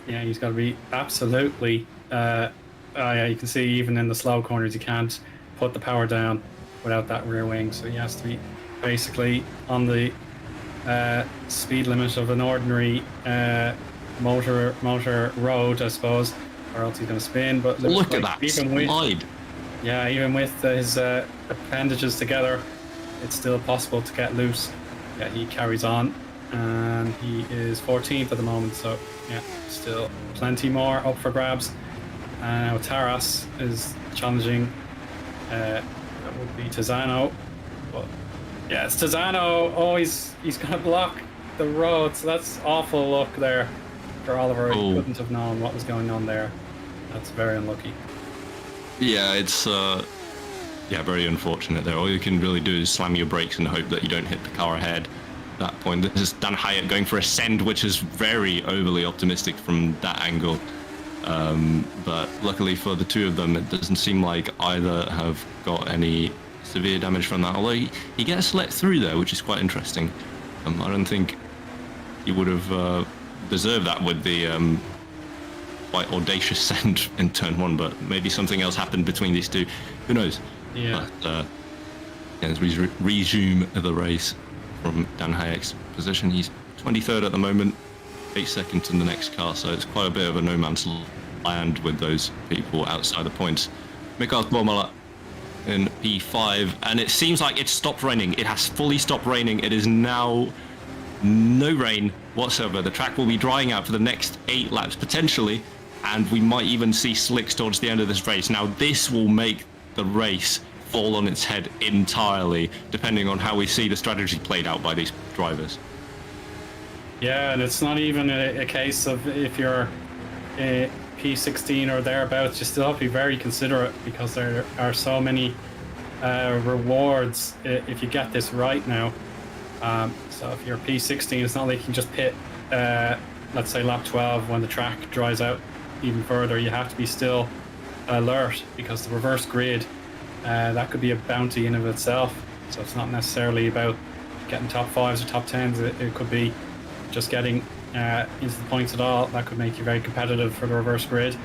He's got to be absolutely... you can see even in the slow corners, you can't put the power down without that rear wing. So he has to be basically on the speed limit of an ordinary motor road, I suppose, or else he's going to spin. But look at that slide. Even with his appendages together, it's still possible to get loose. Yeah, he carries on, and he is 14th at the moment. So still plenty more up for grabs. Now Taras is challenging. That would be Tizzano, but it's Tizzano. Oh, he's got a block. the road. So that's awful luck there for Oliver. He Oh. couldn't have known what was going on there. That's very unlucky. Yeah, it's very unfortunate there. All you can really do is slam your brakes and hope that you don't hit the car ahead. At that point, this is Dan Hyatt going for a send, which is very overly optimistic from that angle. But luckily for the two of them, it doesn't seem like either have got any severe damage from that. Although he gets let through there, which is quite interesting. I don't think he would have deserved that with the quite audacious send in turn one, but maybe something else happened between these two. Who knows? Yeah. But let's resume the race from Dan Hyatt's position. He's 23rd at the moment, 8 seconds in the next car, so it's quite a bit of a no man's land with those people outside the points. Mikael Tuomala in P5, and it seems like it's stopped raining. It has fully stopped raining. It is now no rain whatsoever. The track will be drying out for the next 8 laps potentially, and we might even see slicks towards the end of this race. Now this will make the race fall on its head entirely, depending on how we see the strategy played out by these drivers. Yeah, and it's not even a case of if you're a P16 or thereabouts, you still have to be very considerate, because there are so many rewards if you get this right now. So if you're P16, it's not like you can just pit, let's say lap 12 when the track dries out even further. You have to be still alert, because the reverse grid, that could be a bounty in of itself. So it's not necessarily about getting top 5s or top 10s. It could be just getting into the points at all. That could make you very competitive for the reverse grid.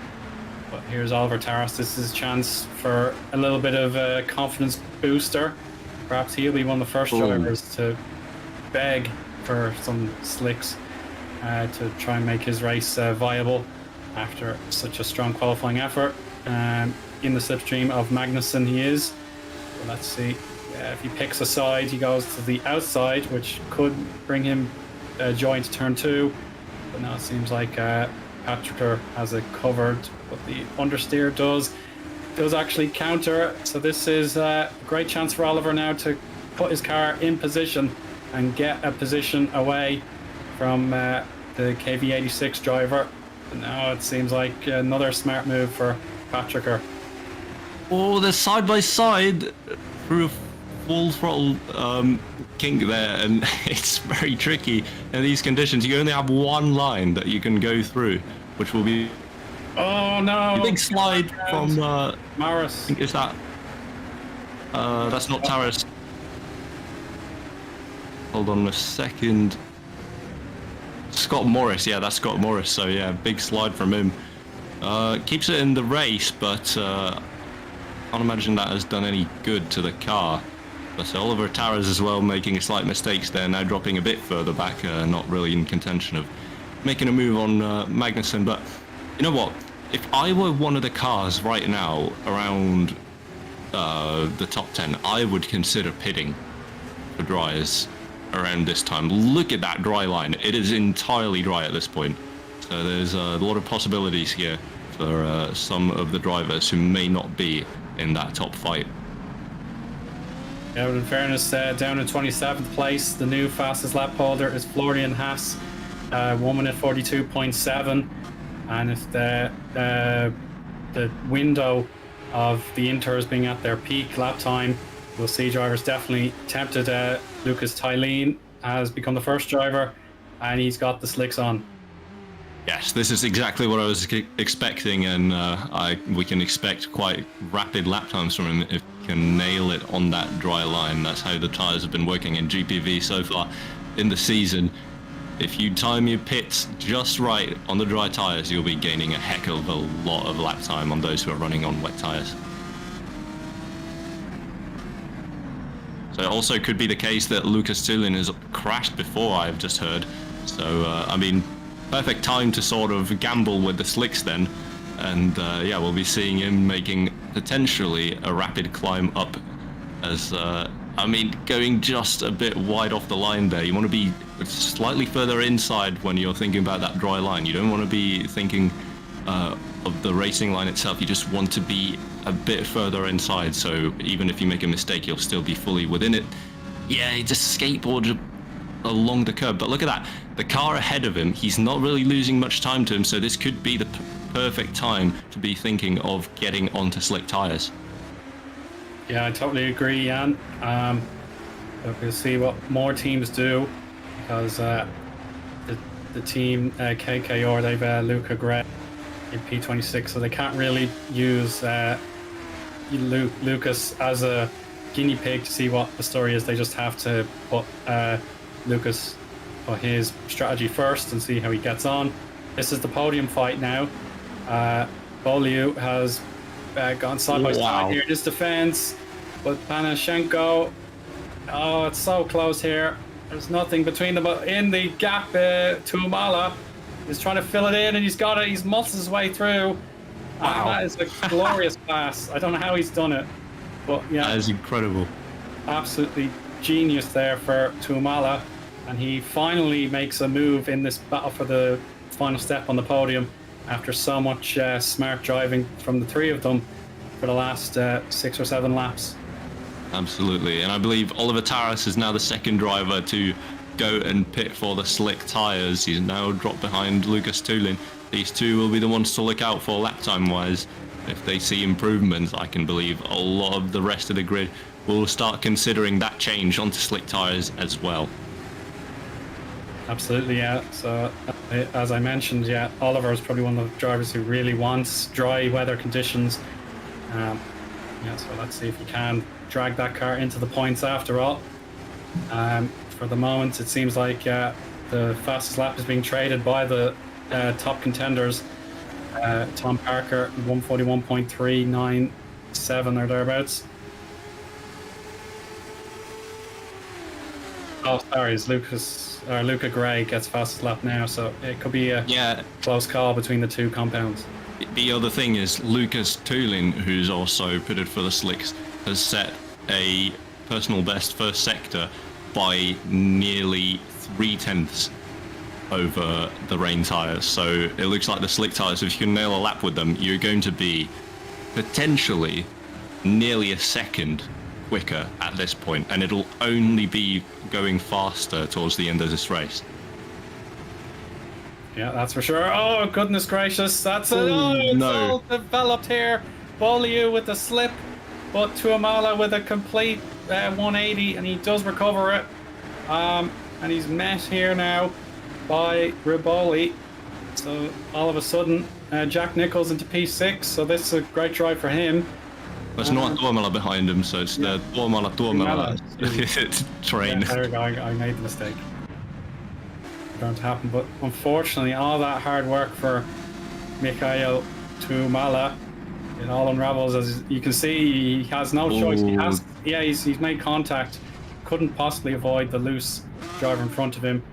But here's Oliver Taras. This is a chance for a little bit of a confidence booster. Perhaps he'll be one of the first drivers to beg for some slicks to try and make his race viable after such a strong qualifying effort. In the slipstream of Magnussen he is. So let's see. If he picks a side, he goes to the outside, which could bring him joy into turn 2. But now it seems like Patrick has it covered, but the understeer does actually counter. So this is a great chance for Oliver now to put his car in position and get a position away from the KV86 driver. And now it seems like another smart move for Patrick. Oh, they're side by side through a full throttle kink there, and it's very tricky in these conditions. You only have one line that you can go through, which will be oh no, a big slide from Maris. I think is that that's not Taras. Hold on a second. Scott Morris, yeah, that's Scott Morris. So yeah, big slide from him. Keeps it in the race, but can't imagine that has done any good to the car. But Oliver Taras as well making slight mistakes there, now dropping a bit further back, not really in contention of making a move on Magnussen. But you know what? If I were one of the cars right now around the top 10, I would consider pitting for dryers around this time. Look at that dry line. It is entirely dry at this point. So there's a lot of possibilities here for some of the drivers who may not be in that top fight. Yeah, but in fairness, down in 27th place, the new fastest lap holder is Florian Haas, 1 minute 42.7. And if the window of the Inters being at their peak lap time, we'll see drivers definitely tempted. Lucas Tylene has become the first driver, and he's got the slicks on. Yes, this is exactly what I was expecting, and we can expect quite rapid lap times from him if he can nail it on that dry line. That's how the tyres have been working in GPV so far in the season. If you time your pits just right on the dry tyres, you'll be gaining a heck of a lot of lap time on those who are running on wet tyres. So it also could be the case that Lucas Tylien has crashed before, I've just heard. So, I mean, perfect time to sort of gamble with the slicks then. And yeah, we'll be seeing him making potentially a rapid climb up as, I mean, going just a bit wide off the line there. You want to be slightly further inside when you're thinking about that dry line. You don't want to be thinking of the racing line itself. You just want to be a bit further inside. So even if you make a mistake, you'll still be fully within it. Yeah, he just skateboarded along the curb. But look at that, the car ahead of him, he's not really losing much time to him, so this could be the perfect time to be thinking of getting onto slick tires. Yeah, I totally agree, Jan. But we'll see what more teams do, because the team KKR, they've Luca Gray in P26, so they can't really use Lucas as a guinea pig to see what the story is. They just have to put Lucas for his strategy first and see how he gets on. This is the podium fight now. Boliu has gone side by side here in his defense, but Panashenko, oh, it's so close here. There's nothing between them, but in the gap, Tuomala is trying to fill it in, and he's got it. He's muscled his way through. Wow. That is a glorious pass. I don't know how he's done it, but yeah, That is incredible. absolutely genius there for Tuomala, and he finally makes a move in this battle for the final step on the podium after so much smart driving from the three of them for the last 6 or 7 laps. Absolutely, and I believe Oliver Taras is now the second driver to go and pit for the slick tyres. He's now dropped behind Lucas Tulin. These two will be the ones to look out for lap time wise. If they see improvements, I can believe a lot of the rest of the grid will start considering that change onto slick tyres as well. Absolutely, yeah. So, as I mentioned, yeah, Oliver is probably one of the drivers who really wants dry weather conditions. Yeah, so let's see if he can drag that car into the points after all. For the moment, it seems like the fastest lap is being traded by the top contenders. Tom Parker, 141.397 or thereabouts. Oh, sorry, it's Luca Gray gets fastest lap now, so it could be a close call between the two compounds. The other thing is Lucas Tulin, who's also pitted for the slicks, has set a personal best first sector by nearly 0.3 over the rain tyres. So it looks like the slick tyres, if you can nail a lap with them, you're going to be potentially nearly a second quicker at this point, and it'll only be going faster towards the end of this race. Yeah, that's for sure. Oh, goodness gracious. That's it. Oh, it's all developed here. Boliu with the slip, but Tuomala with a complete 180, and he does recover it. And he's met here now by Riboli. So all of a sudden, Jack Nichols into P6. So this is a great drive for him. There's not Tuomala behind him, so it's the Tuomala train. Yeah, there we go. I made the mistake. Going to happen, but unfortunately, all that hard work for Mikhail Tuomala, it all unravels. As you can see, he has no choice. He's made contact. Couldn't possibly avoid the loose driver in front of him.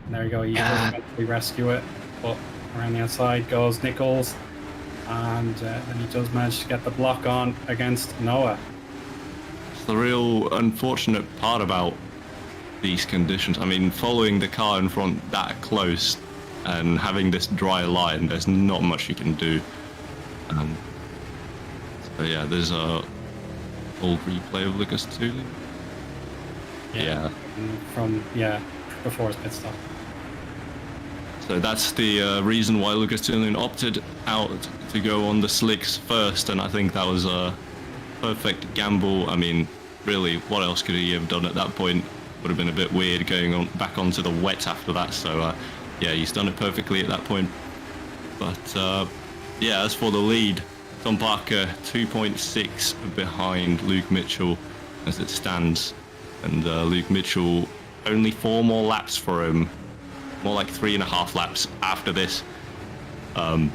And there you go. He does eventually rescue it, but around the outside goes Nichols, and then he does manage to get the block on against Noah. It's the real unfortunate part about these conditions. I mean, following the car in front that close and having this dry line, there's not much you can do. So yeah, there's a old replay of Lucas Tulin. Yeah. From before his pit stop. So that's the reason why Lucas Tulin opted out to go on the slicks first, and I think that was a perfect gamble. I mean, really, what else could he have done at that point? Would have been a bit weird going on back onto the wet after that. So yeah, he's done it perfectly at that point. But yeah, as for the lead, Tom Parker 2.6 behind Luke Mitchell as it stands, and Luke Mitchell only 4 more laps for him, more like 3.5 laps after this, and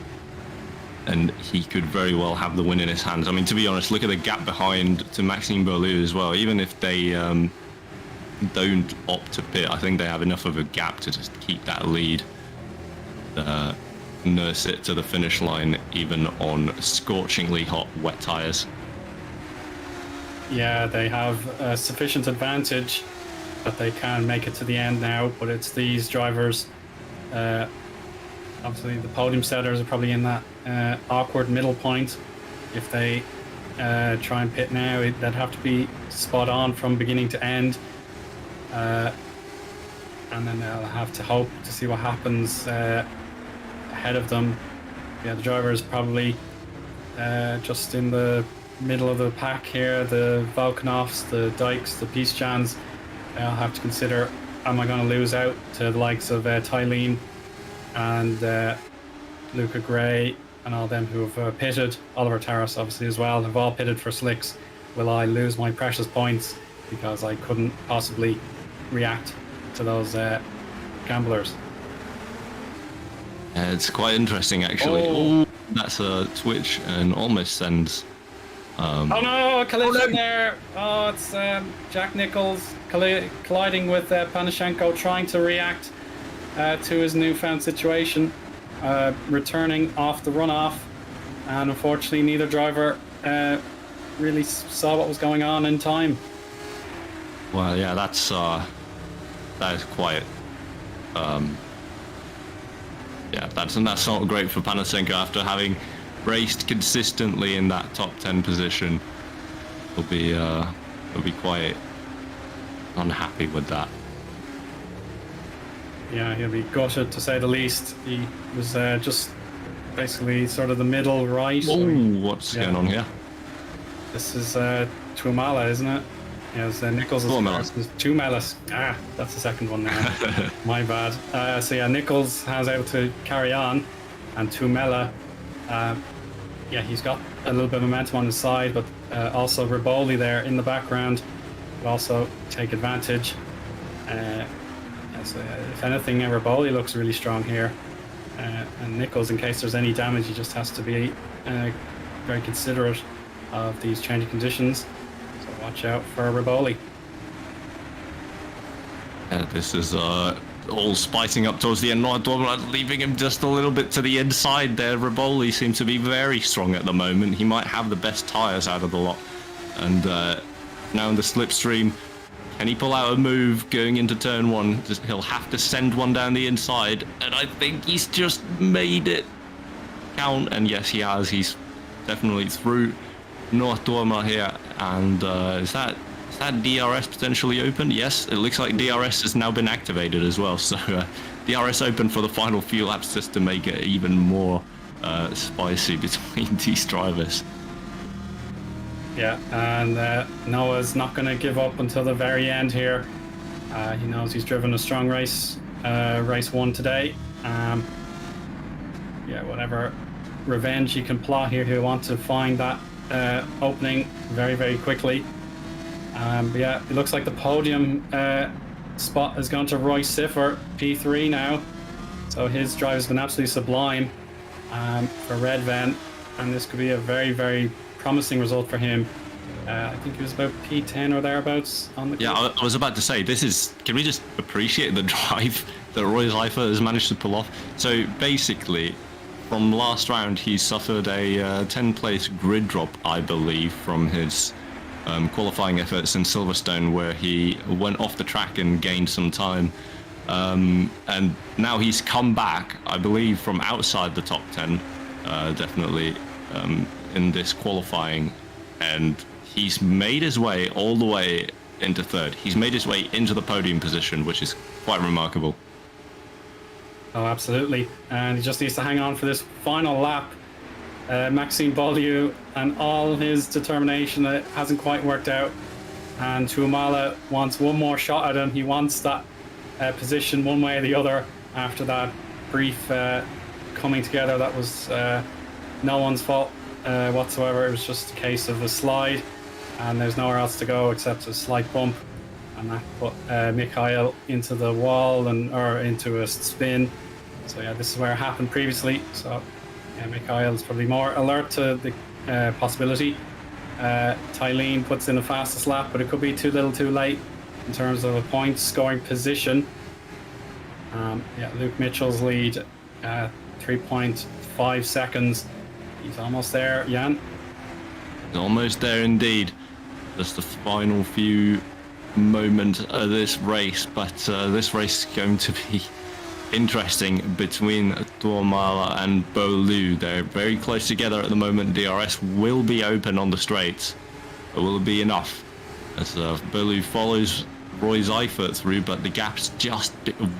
he could very well have the win in his hands. I mean, to be honest, look at the gap behind to Maxime Berlieu as well. Even if they don't opt to pit, I think they have enough of a gap to just keep that lead, nurse it to the finish line even on scorchingly hot wet tires. Yeah, they have a sufficient advantage that they can make it to the end now, but it's these drivers, obviously the podium setters are probably in that awkward middle point. If they try and pit now, they'd have to be spot on from beginning to end. and then they'll have to hope to see what happens ahead of them. Yeah, the driver is probably just in the middle of the pack here. The Volkanovs, the Dykes, the Peace-Jans, I'll have to consider, am I going to lose out to the likes of Tylene and Luca Gray and all them who have pitted, Oliver Taras obviously as well, have all pitted for slicks. Will I lose my precious points because I couldn't possibly react to those gamblers? It's quite interesting, actually. Oh. Ooh, that's a switch and almost sends. Oh no, collision there. Oh, it's Jack Nichols colliding with Panashenko, trying to react to his newfound situation, returning off the runoff, and unfortunately neither driver really saw what was going on in time. Well, yeah, that is quite. Yeah, that's not great for Panashenko after having raced consistently in that top 10 position. He'll be quite unhappy with that. Yeah, he'll be gutted to say the least. He was just basically sort of the middle right. Oh, what's going on here? This is Tuomala, isn't it? Yeah, it's Nichols' Tuomalas. Ah, that's the second one now. My bad. So yeah, Nichols has able to carry on, and Tuomala, yeah, he's got a little bit of momentum on his side, but also Riboli there in the background will also take advantage. So if anything, Riboli looks really strong here, and Nichols, in case there's any damage, he just has to be very considerate of these changing conditions. So watch out for Riboli. This is all spicing up towards the end. Leaving him just a little bit to the inside there. Riboli seems to be very strong at the moment. He might have the best tyres out of the lot. And now in the slipstream, can he pull out a move going into turn one? He'll have to send one down the inside. And I think he's just made it count. And yes, he has. He's definitely through North Dormer here. And is that DRS potentially open? Yes, it looks like DRS has now been activated as well. So DRS open for the final few laps just to make it even more spicy between these drivers. Yeah, and Noah's not going to give up until the very end here. He knows he's driven a strong race, race one today. Yeah, whatever revenge he can plot here, he'll want to find that opening very, very quickly. But yeah, it looks like the podium spot has gone to Roy Siffer, P3 now. So his drive has been absolutely sublime for Redven, and this could be a very, very promising result for him. I think he was about P10 or thereabouts on the Yeah, I was about to say, can we just appreciate the drive that Roy Siffer has managed to pull off? So basically, from last round, he suffered a 10-place grid drop, I believe, from his qualifying efforts in Silverstone, where he went off the track and gained some time. And now he's come back, I believe, from outside the top 10, definitely, in this qualifying. And he's made his way all the way into third. He's made his way into the podium position, which is quite remarkable. Oh, absolutely. And he just needs to hang on for this final lap. Maxime Beaulieu and all his determination, it hasn't quite worked out. And Tuomala wants one more shot at him. He wants that position one way or the other after that brief coming together. That was no one's fault whatsoever. It was just a case of a slide, and there's nowhere else to go except a slight bump. And that put Mikhail into the wall or into a spin. So yeah, this is where it happened previously. So yeah, Mikhail is probably more alert to the possibility. Tylene puts in the fastest lap, but it could be too little too late in terms of a point scoring position. Yeah, Luke Mitchell's lead, 3.5 seconds. He's almost there, Jan. He's almost there indeed. Just the final few moments of this race, but this race is going to be interesting between Tuomala and Beaulieu. They're very close together at the moment. DRS will be open on the straights, but will it be enough? As Beaulieu follows Roy Seifert through, but the gap's just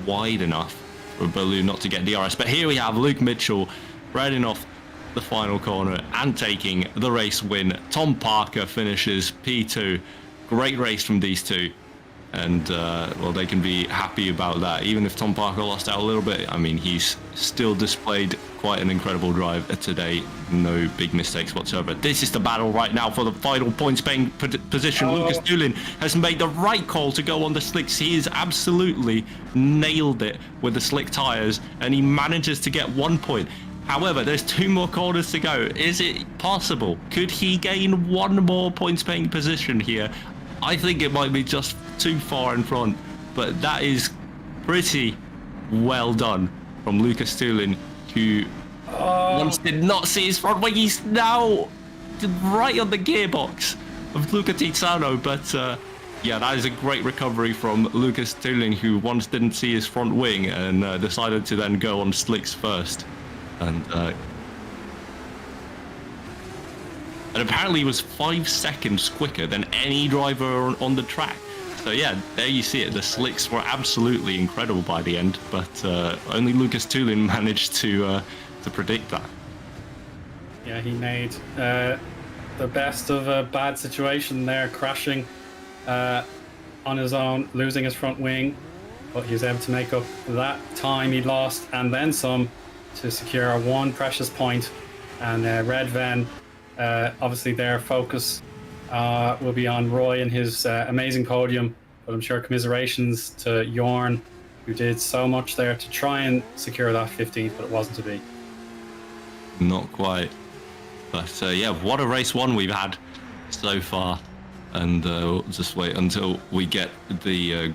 wide enough for Bolu not to get DRS. But here we have Luke Mitchell riding off the final corner and taking the race win. Tom Parker finishes P2. Great race from these two. And, well, they can be happy about that. Even if Tom Parker lost out a little bit, I mean, he's still displayed quite an incredible drive today. No big mistakes whatsoever. This is the battle right now for the final points-paying position. Lucas Dulin has made the right call to go on the slicks. He has absolutely nailed it with the slick tyres, and he manages to get 1 point. However, there's 2 more corners to go. Is it possible? Could he gain 1 more points-paying position here? I think it might be just too far in front, but that is pretty well done from Lucas Tulin, who once did not see his front wing. He's now right on the gearbox of Luca Tiziano, but yeah, that is a great recovery from Lucas Tulin, who once didn't see his front wing and decided to then go on slicks first. And apparently he was 5 seconds quicker than any driver on the track. So yeah, there you see it. The slicks were absolutely incredible by the end, but only Lucas Tulin managed to predict that. Yeah, he made the best of a bad situation there, crashing on his own, losing his front wing, but he was able to make up that time he lost and then some to secure 1 precious point. And Red Ven, obviously their focus will be on Roy and his amazing podium, but I'm sure commiserations to Eoin, who did so much there to try and secure that 15th, but it wasn't to be. Not quite. But yeah, what a race 1 we've had so far. And we'll just wait until we get the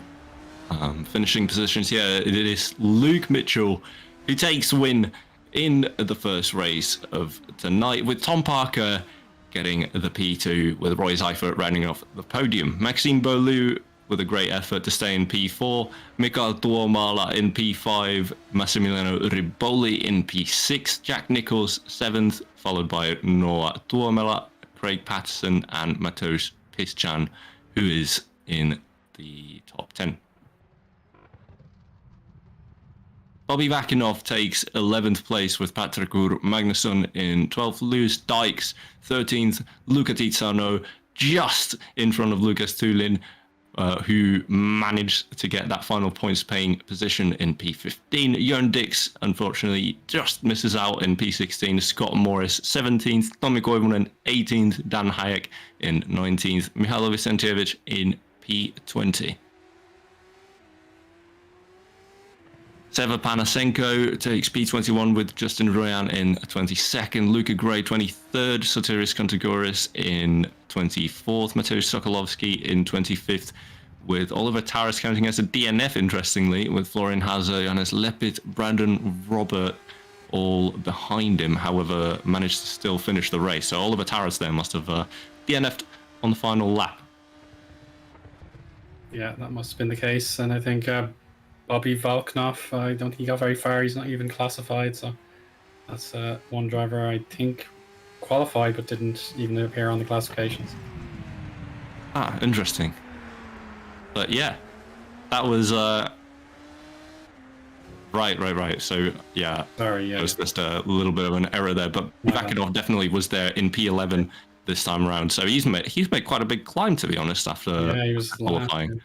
finishing positions here. It is Luke Mitchell who takes win in the first race of tonight, with Tom Parker getting the P2, with Roy Seifert rounding off the podium. Maxime Beaulieu with a great effort to stay in P4, Mikael Tuomala in P5, Massimiliano Riboli in P6, Jack Nichols 7th, followed by Noah Tuomela, Craig Patterson and Mateusz Piszczan, who is in the top 10. Bobby Vakinov takes 11th place with Patrikur Magnusson in 12th, Lewis Dykes 13th, Luca Tiziano just in front of Lucas Tulin, who managed to get that final points paying position in P15. Jörn Dix unfortunately just misses out in P16, Scott Morris 17th, Tommi Koivunen 18th, Dan Hayek in 19th, Mihailo Vicentievich in P20. Seva Panasenko takes P21 with Justin Royan in 22nd, Luca Gray 23rd, Sotiris Kontagoris in 24th, Mateusz Sokolovsky in 25th, with Oliver Taras counting as a DNF, interestingly, with Florian Hazer, Johannes Lepit, Brandon Robert all behind him, however, managed to still finish the race. So Oliver Taras there must have DNF'd on the final lap. Yeah, that must have been the case, and I think Bobby Valknov, I don't think he got very far. He's not even classified, so that's one driver I think qualified but didn't even appear on the classifications. Ah, interesting. But yeah, that was right. So yeah, sorry, yeah, it was just a little bit of an error there. But Vakinov definitely was there in P11 this time around. So he's made quite a big climb, to be honest, after he was qualifying.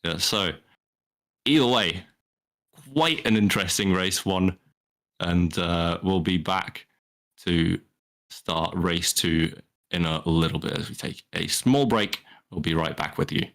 Yeah, so. Either way, quite an interesting race 1, and we'll be back to start race 2 in a little bit as we take a small break. We'll be right back with you.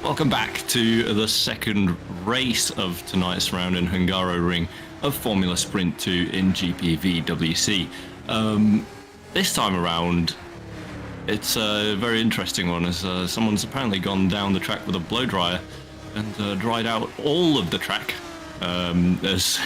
Welcome back to the second race of tonight's round in Hungaroring of Formula Sprint 2 in GPVWC. This time around, it's a very interesting one, as someone's apparently gone down the track with a blow dryer and dried out all of the track. As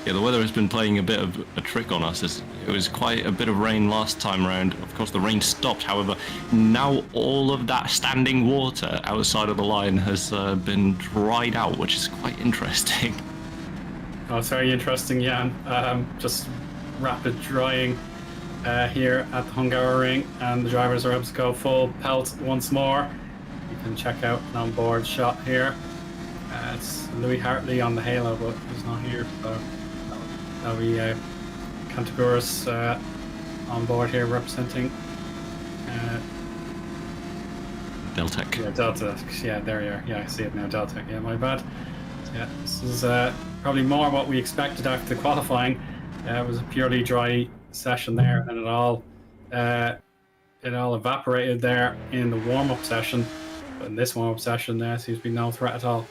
yeah, the weather has been playing a bit of a trick on us. As it was quite a bit of rain last time around. Of course, the rain stopped. However, now all of that standing water outside of the line has been dried out, which is quite interesting. Oh, it's very interesting, yeah. Just rapid drying here at the Hungaroring, and the drivers are able to go full pelt once more. You can check out an onboard shot here. It's Louis Hartley on the halo, but he's not here, so that'll be Cantagoras on board here representing Deltec. Yeah, Delta. Yeah, there you are. Yeah, I see it now. Delta. Yeah, my bad. Yeah, this is probably more what we expected after qualifying. It was a purely dry session there, and it all evaporated there in the warm-up session. But in this warm-up session, there seems to be no threat at all.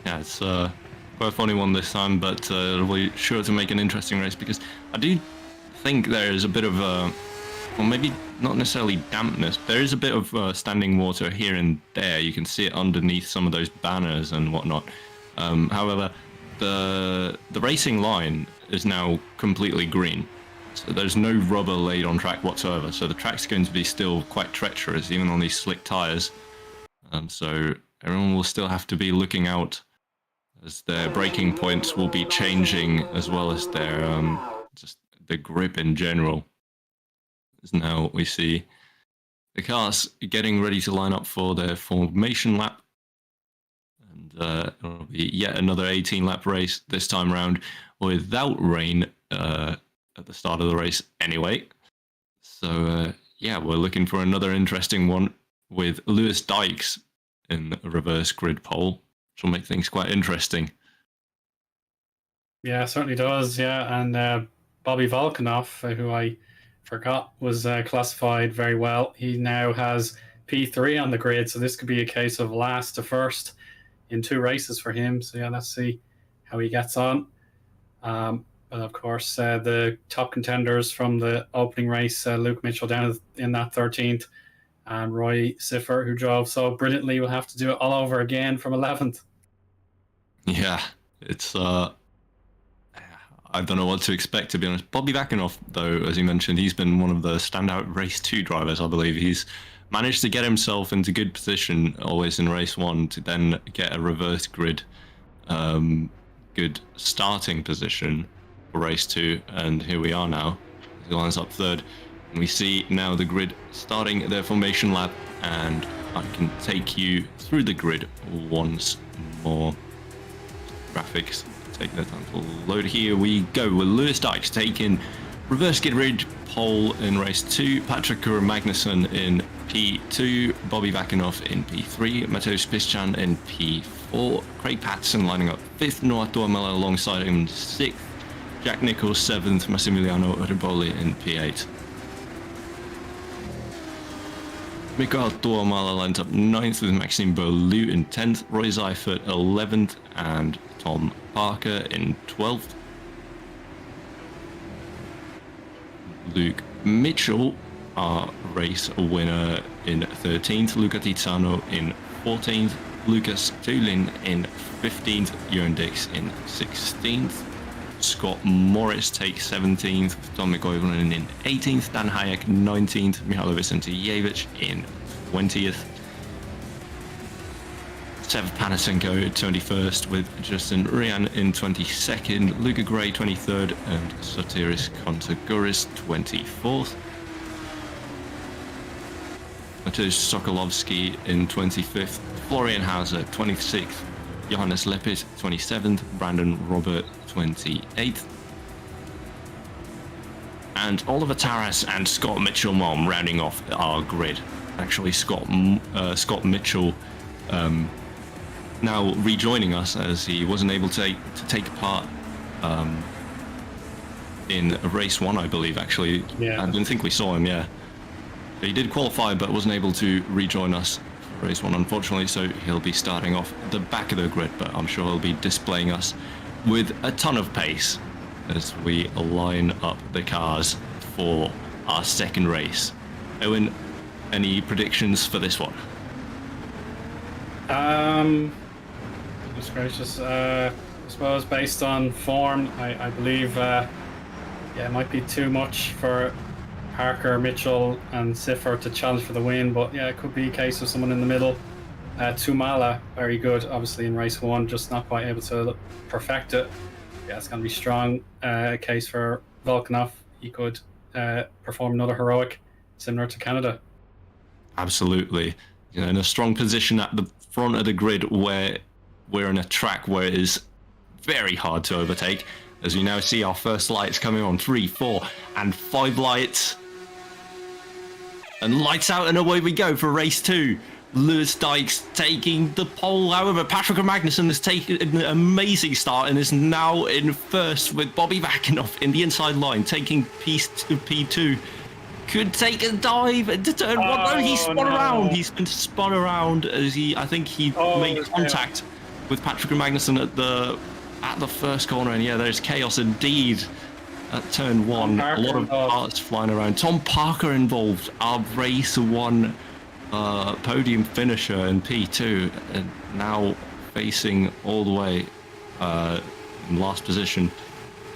Yeah, it's quite a funny one this time, but it'll be sure to make an interesting race, because I do think there is a bit of well, maybe not necessarily dampness. There is a bit of standing water here and there. You can see it underneath some of those banners and whatnot. However, the racing line is now completely green, so there's no rubber laid on track whatsoever. So the track's going to be still quite treacherous, even on these slick tires. So everyone will still have to be looking out, as their braking points will be changing, as well as their just the grip in general. As now we see the cars getting ready to line up for their formation lap, and it'll be yet another 18-lap race this time around without rain at the start of the race anyway. So yeah, we're looking for another interesting one with Lewis Dykes in a reverse grid pole, which will make things quite interesting. Yeah, it certainly does. Yeah, and Bobby Volkanov, who I forgot was classified very well, he now has P3 on the grid, so this could be a case of last to first in 2 races for him. So yeah, let's see how he gets on. But of course, the top contenders from the opening race, Luke Mitchell down in that 13th, and Roy Siffer, who drove so brilliantly, will have to do it all over again from 11th. Yeah, it's I don't know what to expect, to be honest. Bobby Vakanoff, though, as you mentioned, he's been one of the standout race 2 drivers, I believe. He's managed to get himself into good position always in race 1 to then get a reverse grid good starting position for race 2, and here we are now. He lines up 3rd, and we see now the grid starting their formation lap, and I can take you through the grid once more. Graphics take their time to load. Here we go with Lewis Dykes taking reverse grid pole in race 2, Patrick Magnussen in P2, Bobby Vakanoff in P3, Mateusz Piszczan in P4, Craig Patterson lining up 5th, Noah Tuomela alongside him 6th, Jack Nichols 7th, Massimiliano Riboli in P8. Mikael Tuomala lines up 9th with Maxime Beaulieu in 10th, Roy Seifert 11th, and Tom Parker in 12th. Luke Mitchell, our race winner, in 13th, Luca Tizano in 14th, Lucas Tulin in 15th, Eoin Dix in 16th, Scott Morris takes 17th, Tommy Koivunen in 18th, Dan Hayek 19th, Mihailo Vicentijevic in 20th, Sev Panasenko 21st, with Justin Rian in 22nd, Luca Gray 23rd, and Sotiris Kontaguris 24th. Mateusz Sokolovsky in 25th, Florian Hauser 26th, Johannes Lepis 27th, Brandon Robert 28th. And Oliver Taras and Scott Mitchell rounding off our grid. Actually, Scott Mitchell now rejoining us, as he wasn't able to take part in race 1, I believe, actually. Yeah. I didn't think we saw him, yeah. He did qualify, but wasn't able to rejoin us race one, unfortunately, so he'll be starting off the back of the grid, but I'm sure he'll be displaying us with a ton of pace as we line up the cars for our second race. Eoin, any predictions for this one? Goodness gracious. I suppose based on form, I believe it might be too much for Parker, Mitchell and Siffer to challenge for the win, but yeah, it could be a case of someone in the middle. Tumala, very good obviously in race one, just not quite able to perfect it. Yeah, it's going to be strong case for Volkanov. He could perform another heroic similar to Canada. Absolutely. You know, in a strong position at the front of the grid where we're in a track where it is very hard to overtake. As we now see our first lights coming on, 3, 4 and 5 lights. And lights out and away we go for race 2. Lewis Dykes taking the pole. However, Patrick Magnussen has taken an amazing start and is now in first with Bobby Vakinov in the inside line, taking P2. Could take a dive into turn one. No, he spun around. He's been spun around as I think he made contact with Patrick Magnussen at the first corner. And yeah, there's chaos indeed at turn one. A lot of parts flying around. Tom Parker involved, our race one podium finisher in P2, and now facing all the way in last position.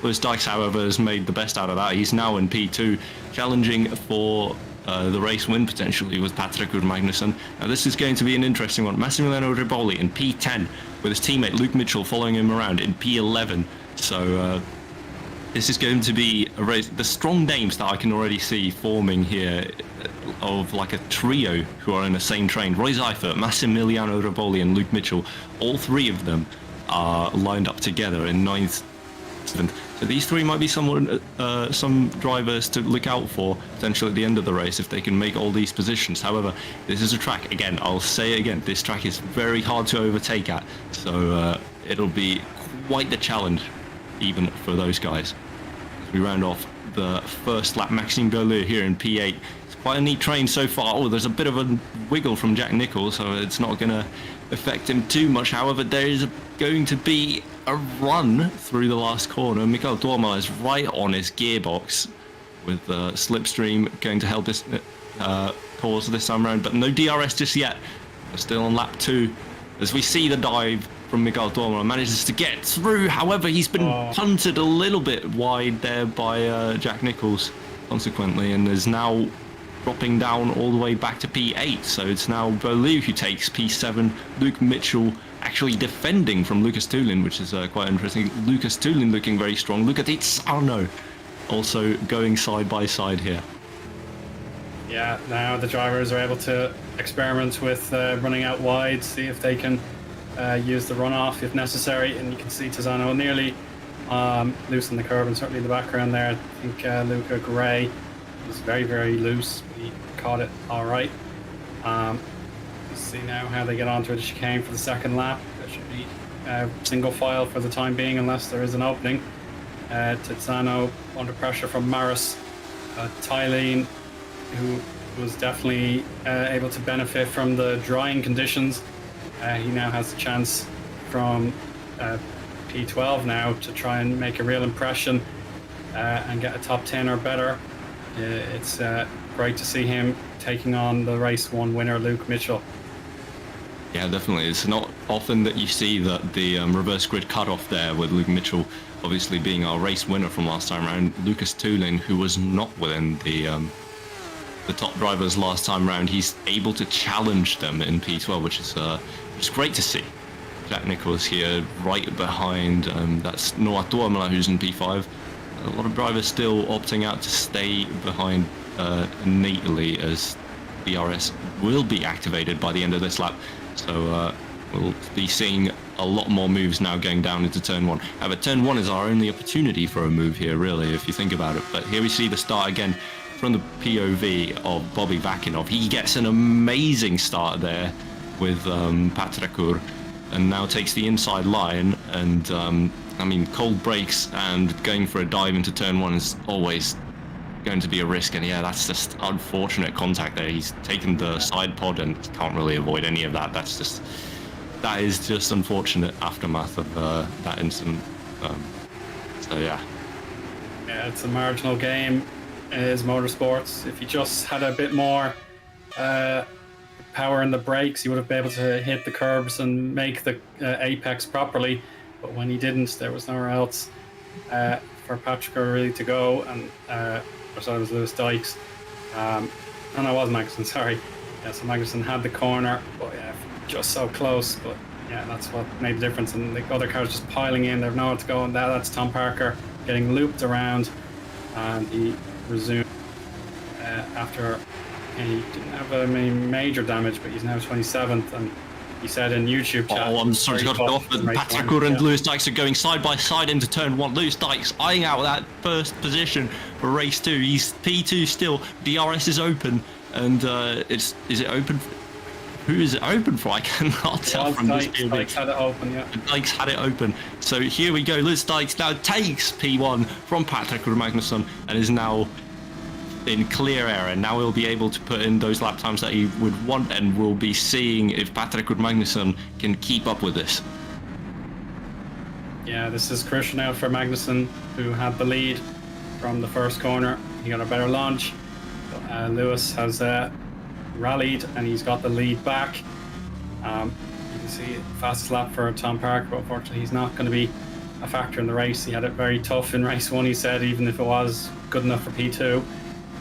Lewis Dykes, however, has made the best out of that. He's now in P2, challenging for the race win potentially with Patrick Magnussen. Now this is going to be an interesting one. Massimiliano Riboli in P10 with his teammate Luke Mitchell following him around in P11. So this is going to be a race. The strong names that I can already see forming here of like a trio who are in the same train. Roy Seifert, Massimiliano Riboli and Luke Mitchell, all three of them are lined up together in 9th. So these three might be some drivers to look out for potentially at the end of the race if they can make all these positions. However, this is a track, again, I'll say it again, this track is very hard to overtake at, so it'll be quite the challenge even for those guys. As we round off the first lap, Maxime Berleux here in P8. It's quite a neat train so far. Oh, there's a bit of a wiggle from Jack Nicholls, so it's not going to affect him too much. However, there is going to be a run through the last corner. Mikael Dorma is right on his gearbox with Slipstream going to help us cause this time around, but no DRS just yet. We're still on lap 2 as we see the dive from Mikael Dorma, manages to get through. However, he's been punted a little bit wide there by Jack Nicholls consequently, and is now dropping down all the way back to P8. So it's now Berleux who takes P7. Luke Mitchell actually defending from Lucas Tulin, which is quite interesting. Lucas Tulin looking very strong. Look at Itzano also going side by side here. Yeah, now the drivers are able to experiment with running out wide, see if they can use the runoff if necessary. And you can see Tizzano nearly loose on the curb, and certainly in the background there, I think Luca Gray was very, very loose. He caught it all right. Let's see now how they get onto the chicane for the second lap. There should be single file for the time being, unless there is an opening. Tizzano under pressure from Maris. Tylene, who was definitely able to benefit from the drying conditions. He now has a chance from P12 now to try and make a real impression and get a top 10 or better. It's great to see him taking on the race one winner, Luke Mitchell. Yeah, definitely. It's not often that you see that the reverse grid cutoff there with Luke Mitchell obviously being our race winner from last time around. Lucas Tulin, who was not within the top drivers last time round, he's able to challenge them in P12, which is great to see. Jack Nicholls here right behind, that's Noah Tuomala who's in P5. A lot of drivers still opting out to stay behind neatly, as DRS will be activated by the end of this lap. So we'll be seeing a lot more moves now going down into turn 1. However, turn 1 is our only opportunity for a move here, really, if you think about it. But here we see the start again from the POV of Bobby Vakinov. He gets an amazing start there with Patrakur, and now takes the inside line. And I mean, cold brakes and going for a dive into turn 1 is always going to be a risk. And yeah, that's just unfortunate contact there. He's taken the side pod and can't really avoid any of that. That is just unfortunate aftermath of that incident. So yeah. Yeah, it's a marginal game, is motorsports. If he just had a bit more power in the brakes, he would have been able to hit the curbs and make the apex properly. But when he didn't, there was nowhere else for Patrick really to go. And or so it was Lewis Dykes. No, it was Magnussen, sorry. Yeah, so Magnussen had the corner, but yeah, just so close. But yeah, that's what made the difference. And the other cars just piling in, they've nowhere to go. And that's Tom Parker getting looped around. And he resumed after he didn't have any major damage, but he's now 27th. And he said in YouTube chat. Oh, I'm sorry to cut it off, but Patrick and Lewis Dykes are going side by side into turn 1. Lewis Dykes eyeing out that first position for race 2. He's P2 still. DRS is open, and is it open? Who is it open for? I cannot tell from this field. Dykes had it open, yeah. Dykes had it open. So here we go. Lewis Dykes now takes P1 from Patrick Magnussen and is now in clear air, and now he'll be able to put in those lap times that he would want, and we'll be seeing if Patrick Magnussen can keep up with this. Yeah, this is crucial now for Magnussen, who had the lead from the first corner. He got a better launch. Lewis has rallied, and he's got the lead back. You can see fastest lap for Tom Parker, but unfortunately he's not going to be a factor in the race. He had it very tough in race 1, he said, even if it was good enough for P2.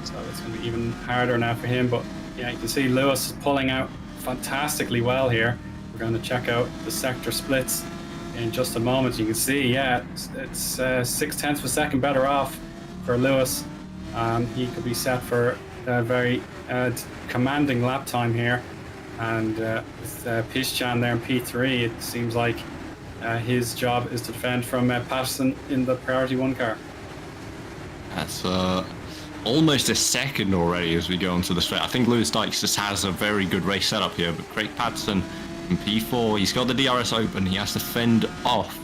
So it's going to be even harder now for him. But yeah, you can see Lewis pulling out fantastically well here. We're going to check out the sector splits in just a moment. You can see, yeah, it's 0.6 of a second better off for Lewis. He could be set for a very commanding lap time here. And with Pischan there in P3, it seems like his job is to defend from Patterson in the priority 1 car. That's almost a second already as we go onto the straight. I think Lewis Dykes just has a very good race setup here, but Craig Patterson in P4, he's got the DRS open. He has to fend off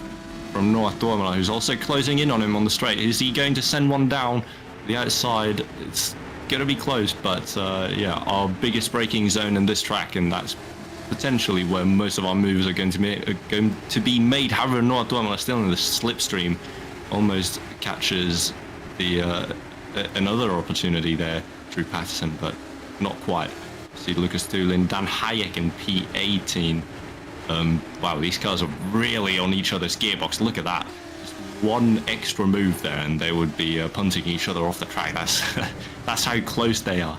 from Noah Dormala, who's also closing in on him on the straight. Is he going to send one down the outside? It's going to be close, but yeah, our biggest braking zone in this track, and that's potentially where most of our moves are going to be made. However, Noah Dormala still in the slipstream, almost catches the another opportunity there through Patterson, but not quite. See Lucas Doolin, Dan Hayek in P18. Wow, these cars are really on each other's gearbox. Look at that. Just one extra move there and they would be punting each other off the track. That's how close they are.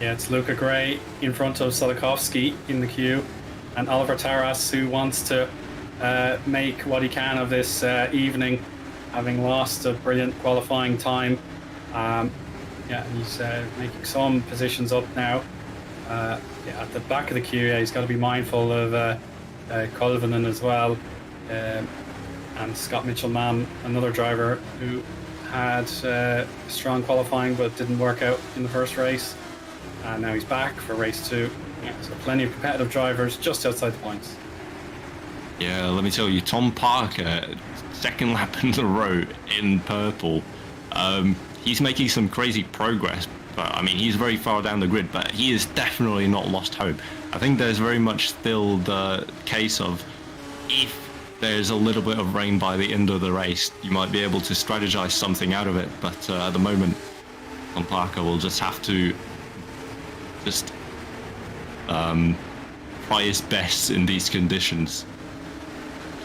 Yeah, it's Luca Gray in front of Solikovsky in the queue, and Oliver Taras, who wants to make what he can of this evening, having lost a brilliant qualifying time. Yeah, he's making some positions up now. Yeah, at the back of the queue, yeah, he's got to be mindful of Colvinen as well, and Scott Mitchell-Mann, another driver who had strong qualifying but didn't work out in the first race. And now he's back for race 2. Yeah, so plenty of competitive drivers just outside the points. Yeah, let me tell you, Tom Parker, second lap in a row in purple. He's making some crazy progress, but I mean, he's very far down the grid, but he is definitely not lost hope. I think there's very much still the case of if there's a little bit of rain by the end of the race, you might be able to strategize something out of it, but at the moment, Tom Parker will just have to try his best in these conditions.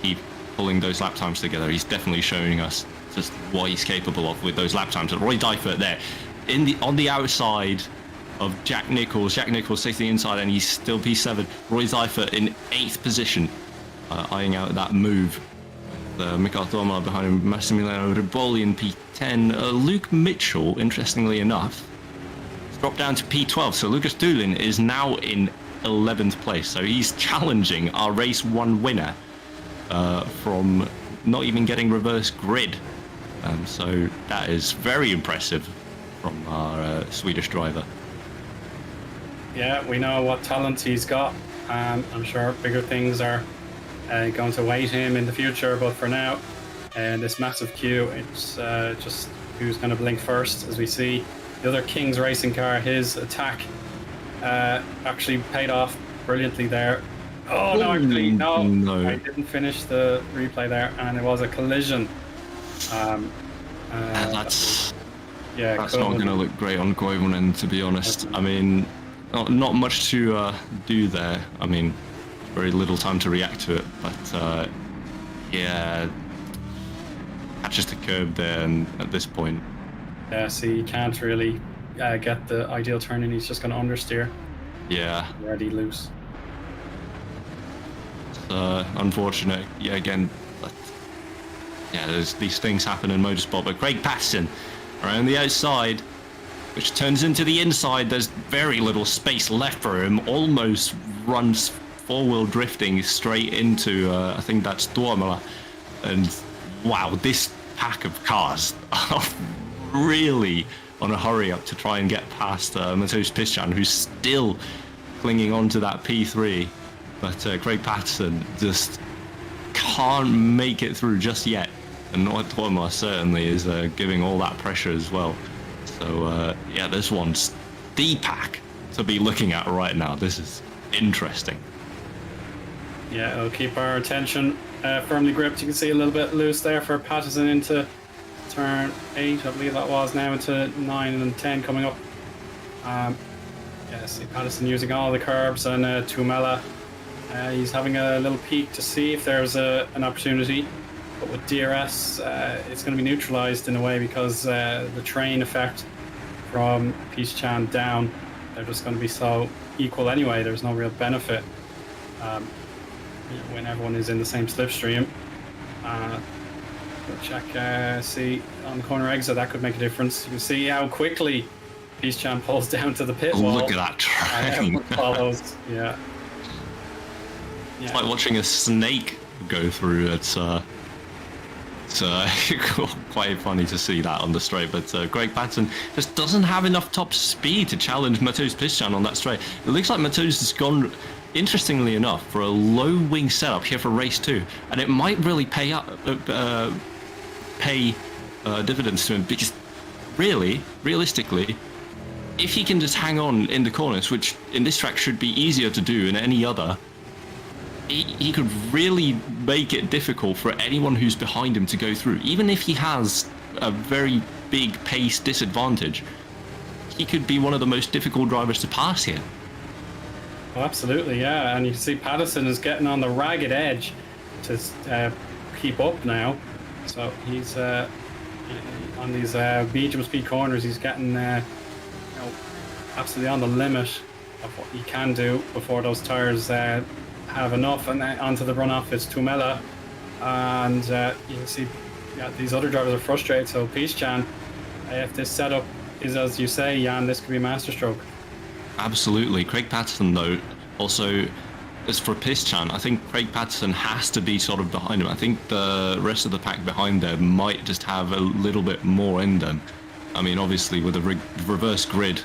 Keep pulling those lap times together. He's definitely showing us just what he's capable of with those lap times. And Roy Dyfert there on the outside of Jack Nichols. Jack Nichols takes the inside and he's still P7. Roy Dyfert in 8th position, eyeing out that move. Mikael Dormala behind him, Massimiliano Riboli in P10. Luke Mitchell, interestingly enough, has dropped down to P12. So Lucas Doolin is now in 11th place. So he's challenging our race 1 winner from not even getting reverse grid. So that is very impressive from our Swedish driver. Yeah, we know what talent he's got. I'm sure bigger things are going to await him in the future, but for now, this massive queue, it's just who's going to blink first. As we see the other King's racing car, his attack actually paid off brilliantly there. Oh no, actually no, I didn't finish the replay there, and it was a collision. That's not Koivunen. going to look great on Koivunen, to be honest. I mean, not much to do there. I mean, very little time to react to it, but yeah, catches the curb there, and at this point, yeah, see, he can't really get the ideal turn in. He's just going to understeer. Yeah, Already loose. Unfortunate, yeah, again, but yeah, these things happen in motorsport. But Craig Patterson around the outside, which turns into the inside. There's very little space left for him. Almost runs four-wheel drifting straight into, I think that's Tuomela. And wow, this pack of cars are really on a hurry up to try and get past Mateusz Piscan, who's still clinging on to that P3. But Craig Patterson just can't make it through just yet. And Tuomela certainly is giving all that pressure as well. So yeah, this one's the pack to be looking at right now. This is interesting. Yeah, it'll keep our attention firmly gripped. You can see a little bit loose there for Patterson into turn 8, I believe that was, now into 9 and 10 coming up. Yeah, see Patterson using all the curbs, and Tuomela, he's having a little peek to see if there's an opportunity. But with DRS, it's going to be neutralized in a way, because the train effect from Piscan down, they're just going to be so equal anyway. There's no real benefit when everyone is in the same slipstream. We'll check, see on the corner exit, that could make a difference. You can see how quickly Piscan pulls down to the pit wall. Look at that train. Follows, yeah. It's like watching a snake go through. It's quite funny to see that on the straight, but Craig Patterson just doesn't have enough top speed to challenge Mateusz Piscan on that straight. It looks like Mateusz has gone, interestingly enough, for a low wing setup here for race 2, and it might really pay dividends to him, because realistically, if he can just hang on in the corners, which in this track should be easier to do than any other, he could really make it difficult for anyone who's behind him to go through. Even if he has a very big pace disadvantage, he could be one of the most difficult drivers to pass here. Oh, absolutely, yeah. And you can see Patterson is getting on the ragged edge to keep up now. So he's on these medium speed corners, he's getting absolutely on the limit of what he can do before those tires have enough. And onto the runoff is Tuomela, and you can see these other drivers are frustrated. So Piscan, if this setup is as you say, Jan, this could be a masterstroke. Absolutely. Craig Patterson, though, also, as for Piscan, I think Craig Patterson has to be sort of behind him. I think the rest of the pack behind there might just have a little bit more in them. I mean, obviously, with the reverse grid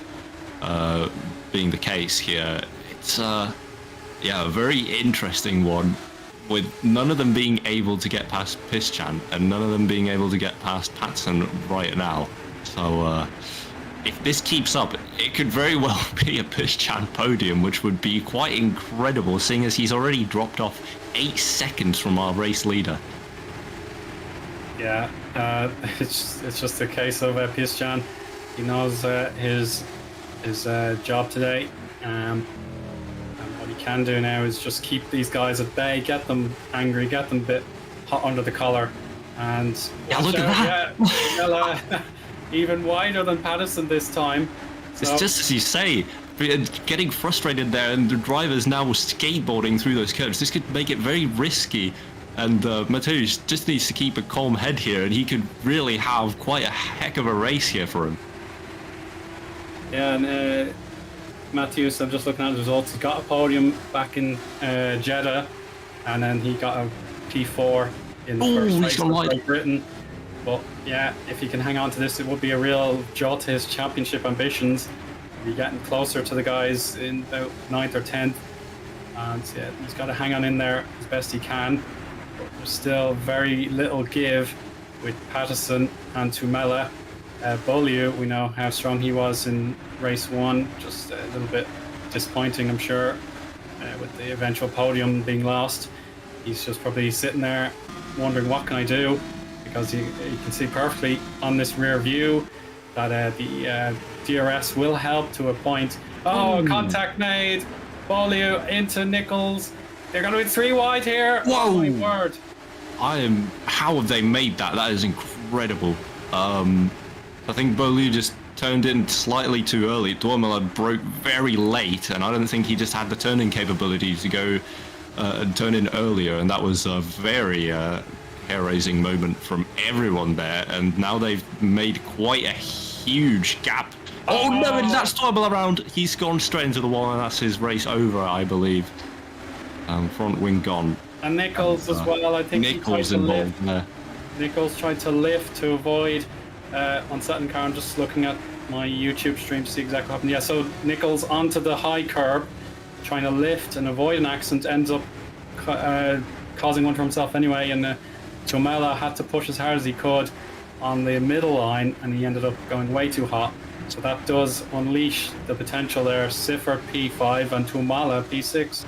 being the case here, it's a very interesting one, with none of them being able to get past Piscan and none of them being able to get past Patterson right now. So if this keeps up, it could very well be a Piscan podium, which would be quite incredible, seeing as he's already dropped off 8 seconds from our race leader. Yeah, it's just a case of Piscan. He knows his job today. And what he can do now is just keep these guys at bay, get them angry, get them a bit hot under the collar. And look at that. Yeah, even wider than Patterson this time. So, it's just as you say, getting frustrated there, and the drivers now skateboarding through those curves. This could make it very risky, and Mateusz just needs to keep a calm head here, and he could really have quite a heck of a race here for him. Yeah, and Mateusz, I'm just looking at the results. He got a podium back in Jeddah, and then he got a P4 in the first race for Great Britain. But yeah, if he can hang on to this, it would be a real jolt to his championship ambitions. He'll be getting closer to the guys in about 9th or 10th. And yeah, he's got to hang on in there as best he can. But there's still very little give with Patterson and Tuomela. Beaulieu, we know how strong he was in race 1. Just a little bit disappointing, I'm sure, with the eventual podium being lost. He's just probably sitting there wondering, what can I do? Because you can see perfectly on this rear view that the DRS will help to a point. Oh, contact made. Beaulieu into Nichols. They're going to be 3 wide here. Whoa. Oh my word. How have they made that? That is incredible. I think Beaulieu just turned in slightly too early. Duhamel broke very late, and I don't think he just had the turning capability to go and turn in earlier, and that was a very hair-raising moment from everyone there, and now they've made quite a huge gap. Oh no, that's Duhamel around. He's gone straight into the wall, and that's his race over, I believe. Front wing gone. And Nichols as well, I think. Nichols involved there. Nichols tried to lift to avoid unsettling car. I'm just looking at my YouTube stream to see exactly what happened. Yeah, so Nichols onto the high curb, trying to lift and avoid an accident, ends up causing one for himself anyway, and Duhamel had to push as hard as he could on the middle line, and he ended up going way too hot. So that does unleash the potential there. Siffer P5 and Duhamel P6.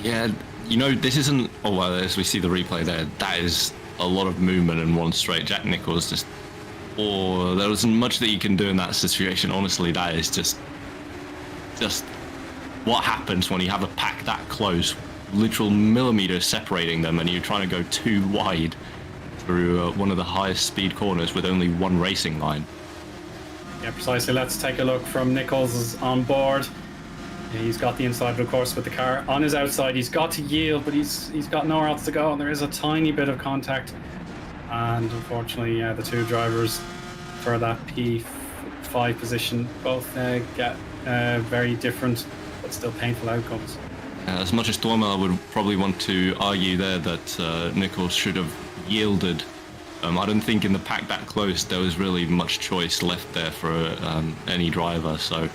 Yeah, you know, this isn't... Oh, well, as we see the replay there, that is a lot of movement in one straight. Jack Nichols just... Oh, there isn't much that you can do in that situation. Honestly, that is just what happens when you have a pack that close, literal millimeters separating them, and you're trying to go too wide through one of the highest speed corners with only one racing line. Yeah, precisely. Let's take a look from Nichols on board. He's got the inside, of course, with the car on his outside. He's got to yield, but he's got nowhere else to go, and there is a tiny bit of contact. And unfortunately, the 2 drivers for that P5 position both get very different but still painful outcomes. As much as Duhamel would probably want to argue there that Nichols should have yielded, I don't think in the pack that close there was really much choice left there for any driver. So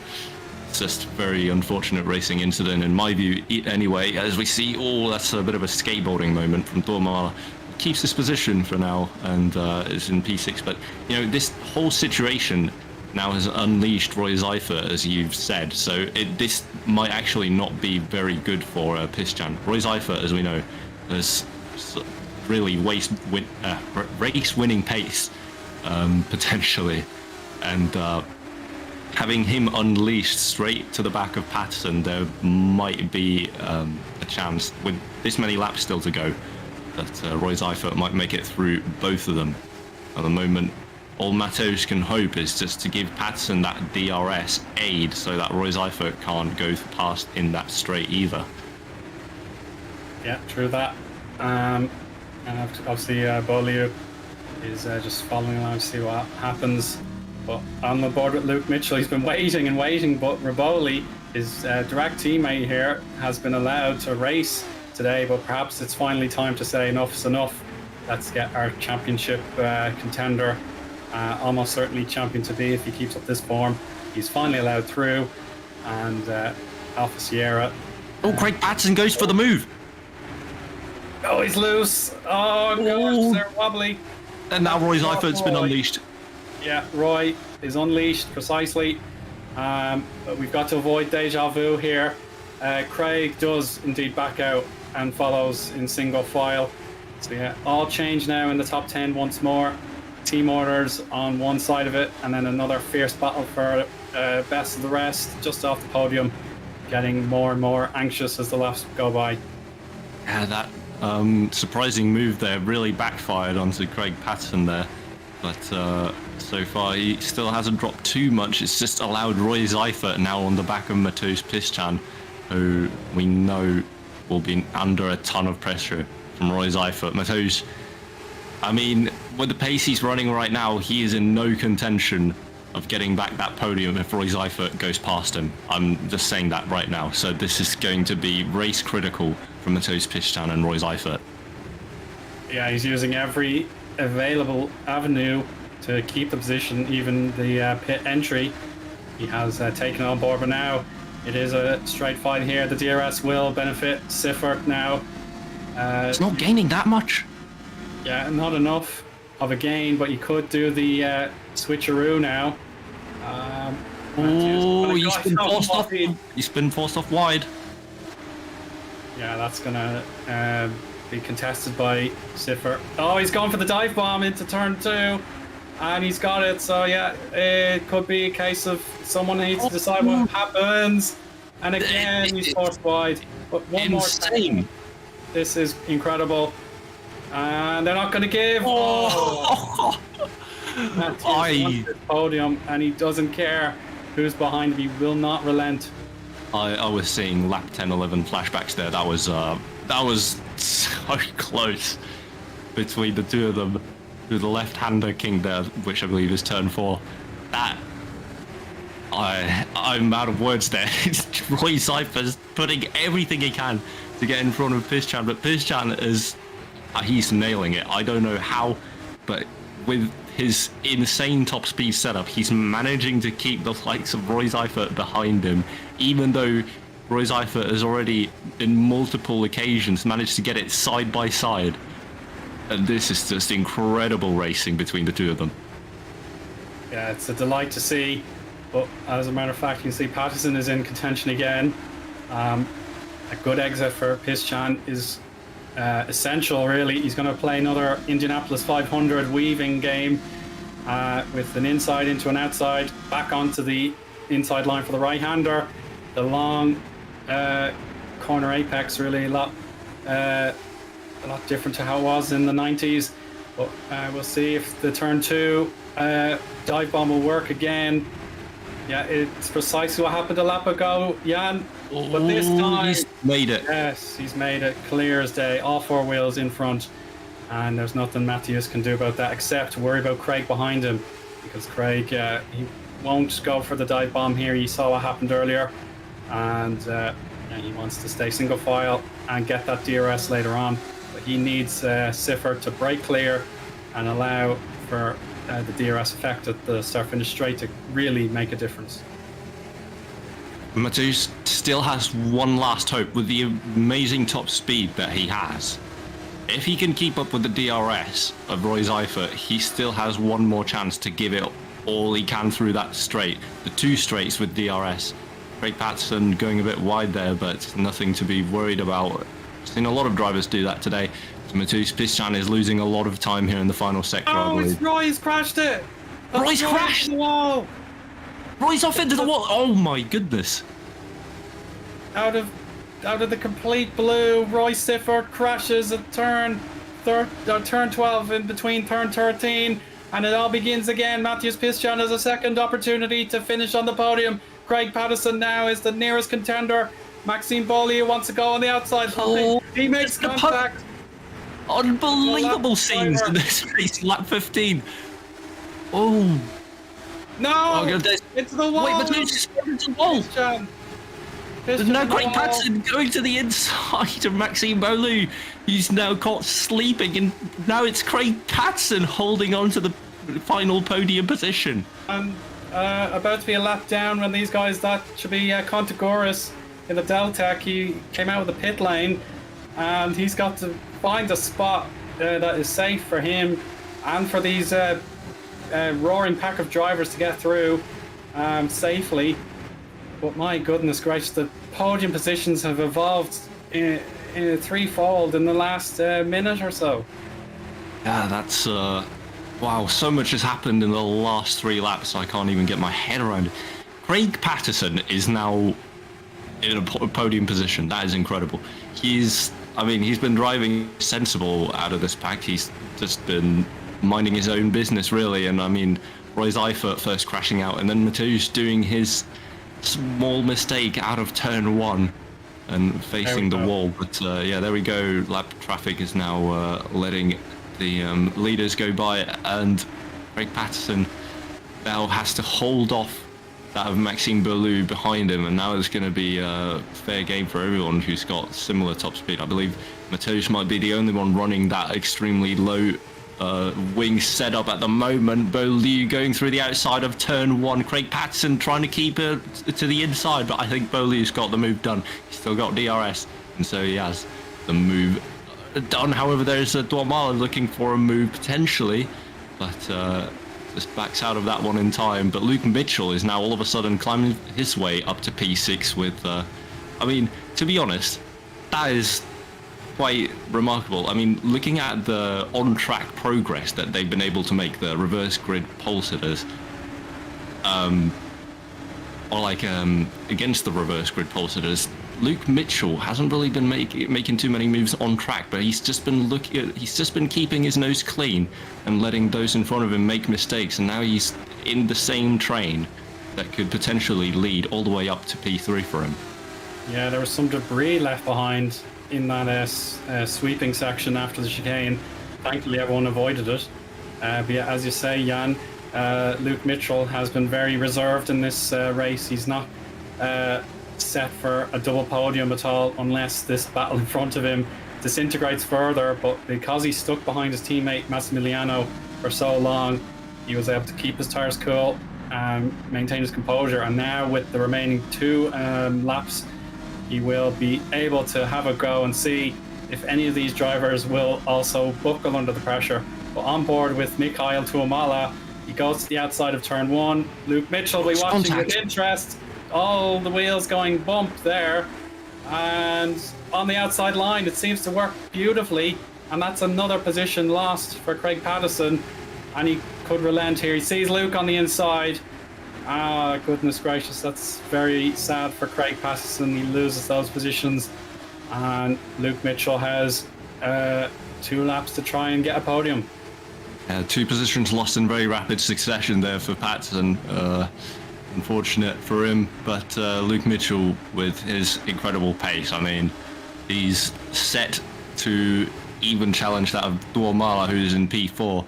it's just a very unfortunate racing incident in my view anyway. As we see, that's a bit of a skateboarding moment from Duhamel. Keeps his position for now and is in P6, but you know, this whole situation now has unleashed Roy Seifert, as you've said, so this might actually not be very good for Pisjan. Roy Seifert, as we know, has really race-winning pace, potentially, and having him unleashed straight to the back of Patterson, there might be a chance, with this many laps still to go, that Roy Seifert might make it through both of them. At the moment, all Mateusz can hope is just to give Patterson that DRS aid so that Roy Seifert can't go past in that straight either. Yeah, true that. And obviously Beaulieu is just following along to see what happens. But on the board with Luke Mitchell, he's been waiting and waiting, but Riboli, his direct teammate here, has been allowed to race today, but perhaps it's finally time to say enough's enough. Let's get our championship contender, almost certainly champion to be if he keeps up this form. He's finally allowed through, and Alpha Sierra. Oh, Craig Patterson goes for the move. Oh, he's loose. Oh, gosh, they're wobbly. And now Roy Seifert's been unleashed. Yeah, Roy is unleashed, precisely. But we've got to avoid deja vu here. Craig does indeed back out and follows in single file. So yeah, all change now in the top 10 once more. Team orders on one side of it, and then another fierce battle for best of the rest just off the podium, getting more and more anxious as the laps go by. Yeah, that surprising move there really backfired onto Craig Patterson there. But so far he still hasn't dropped too much. It's just allowed Roy Seifert now on the back of Mateusz Pisjan, who we know will be under a ton of pressure from Roy Seifert. Mateusz, I mean, with the pace he's running right now, he is in no contention of getting back that podium if Roy Seifert goes past him. I'm just saying that right now. So this is going to be race critical for Mateusz Pisjan and Roy Seifert. Yeah, he's using every available avenue to keep the position, even the pit entry. He has taken on board, but now it is a straight fight here. The DRS will benefit Siffert now. It's not gaining that much. Yeah, not enough. of a gain, but you could do the switcheroo now. Oh, he's been forced off wide. Yeah, that's gonna be contested by Siffer. Oh, he's gone for the dive bomb into turn 2, and he's got it. So yeah, it could be a case of someone needs to decide what happens. And again, he's forced wide. But one more time. This is incredible. And they're not going to give. Oh! Matthews wants the podium, and he doesn't care who's behind him. He will not relent. I was seeing lap 10-11 flashbacks there. That was so close between the two of them. To the left-hander king there, which I believe is turn 4. I'm out of words there. Roy Cypher's putting everything he can to get in front of Pischan, but Pischan he's nailing it. I don't know how, but with his insane top speed setup, he's managing to keep the likes of Roy Cypher behind him, even though Roy Cypher has already, in multiple occasions, managed to get it side by side. And this is just incredible racing between the two of them. Yeah, it's a delight to see. But as a matter of fact, you can see Patterson is in contention again. A good exit for Pischan is essential, really. He's going to play another Indianapolis 500 weaving game with an inside into an outside, back onto the inside line for the right-hander. The long corner apex, really a lot different to how it was in the 90s. But we'll see if the turn 2 dive bomb will work again. Yeah, it's precisely what happened a lap ago, Jan. But this time, he's made it. Yes, he's made it clear as day. All 4 wheels in front, and there's nothing Matthews can do about that except worry about Craig behind him, because Craig he won't go for the dive bomb here. You saw what happened earlier, and he wants to stay single file and get that DRS later on. But he needs Siffer to break clear and allow for the DRS effect at the start-finish straight to really make a difference. Matthews still has one last hope with the amazing top speed that he has. If he can keep up with the DRS of Roy Cypher, he still has one more chance to give it all he can through that straight. The 2 straights with DRS. Craig Patterson going a bit wide there, but nothing to be worried about. I've seen a lot of drivers do that today. Matthews Pischan is losing a lot of time here in the final sector. Oh, it's Roy's crashed it! Roy's crashed! The wall! Roy's off into the wall! Oh my goodness! Out of the complete blue, Roy Siffer crashes at turn 12 in between turn 13, and it all begins again. Matthews Pischan has a second opportunity to finish on the podium. Craig Patterson now is the nearest contender. Maxime Beaulieu wants to go on the outside line. He makes contact. Unbelievable scenes in this race, lap 15. Oh. No! It's the wall! Wait, Matthews is into the wall! There's no Craig Patterson going to the inside of Maxime Beaulieu. He's now caught sleeping, and now it's Craig Patterson holding on to the final podium position. About to be a lap down when these guys, that should be Contagoras in the Deltec. He came out of the pit lane, and he's got to find a spot that is safe for him and for these roaring pack of drivers to get through safely. But my goodness gracious, the podium positions have evolved in a threefold in the last minute or so. Yeah, that's wow, so much has happened in the last 3 laps, I can't even get my head around it. Craig Patterson is now in a podium position. That is incredible. He's been driving sensible out of this pack. He's just been minding his own business, really. And I mean, Roy Cypher first crashing out, and then Matthews doing his small mistake out of turn 1 and facing the wall. But yeah, there we go. Lap traffic is now letting the leaders go by, and Craig Patterson now has to hold off that of Maxime Beaulieu behind him, and now it's going to be a fair game for everyone who's got similar top speed. I believe Mateusz might be the only one running that extremely low wing setup at the moment. Beaulieu going through the outside of turn 1. Craig Patterson trying to keep it to the inside, but I think Beaulieu's got the move done. He's still got DRS, and so he has the move done. However, there's a Duamala looking for a move potentially, but just backs out of that one in time. But Luke Mitchell is now all of a sudden climbing his way up to P6 with, I mean, to be honest, that is quite remarkable. I mean, looking at the on-track progress that they've been able to make, the reverse grid pole sitters, or like against the reverse grid pole sitters, Luke Mitchell hasn't really been making too many moves on track, but he's just been keeping his nose clean and letting those in front of him make mistakes, and now he's in the same train that could potentially lead all the way up to P3 for him. Yeah, there was some debris left behind in that sweeping section after the chicane. Thankfully, everyone avoided it. But yeah, as you say, Jan, Luke Mitchell has been very reserved in this race. He's not set for a double podium at all unless this battle in front of him disintegrates further. But because he stuck behind his teammate Massimiliano for so long, he was able to keep his tires cool and maintain his composure. And now with the remaining 2 laps, he will be able to have a go and see if any of these drivers will also buckle under the pressure. But on board with Mikhail Tuomala, he goes to the outside of turn 1. Luke Mitchell will be watching with interest. All the wheels going bump there, and on the outside line it seems to work beautifully, and that's another position lost for Craig Patterson, and he could relent here. He sees Luke on the inside. Goodness gracious, that's very sad for Craig Patterson. He loses those positions, and Luke Mitchell has 2 laps to try and get a podium. 2 positions lost in very rapid succession there for Patterson. Unfortunate for him, but Luke Mitchell with his incredible pace, I mean, he's set to even challenge that of Tuomala, who's in P4.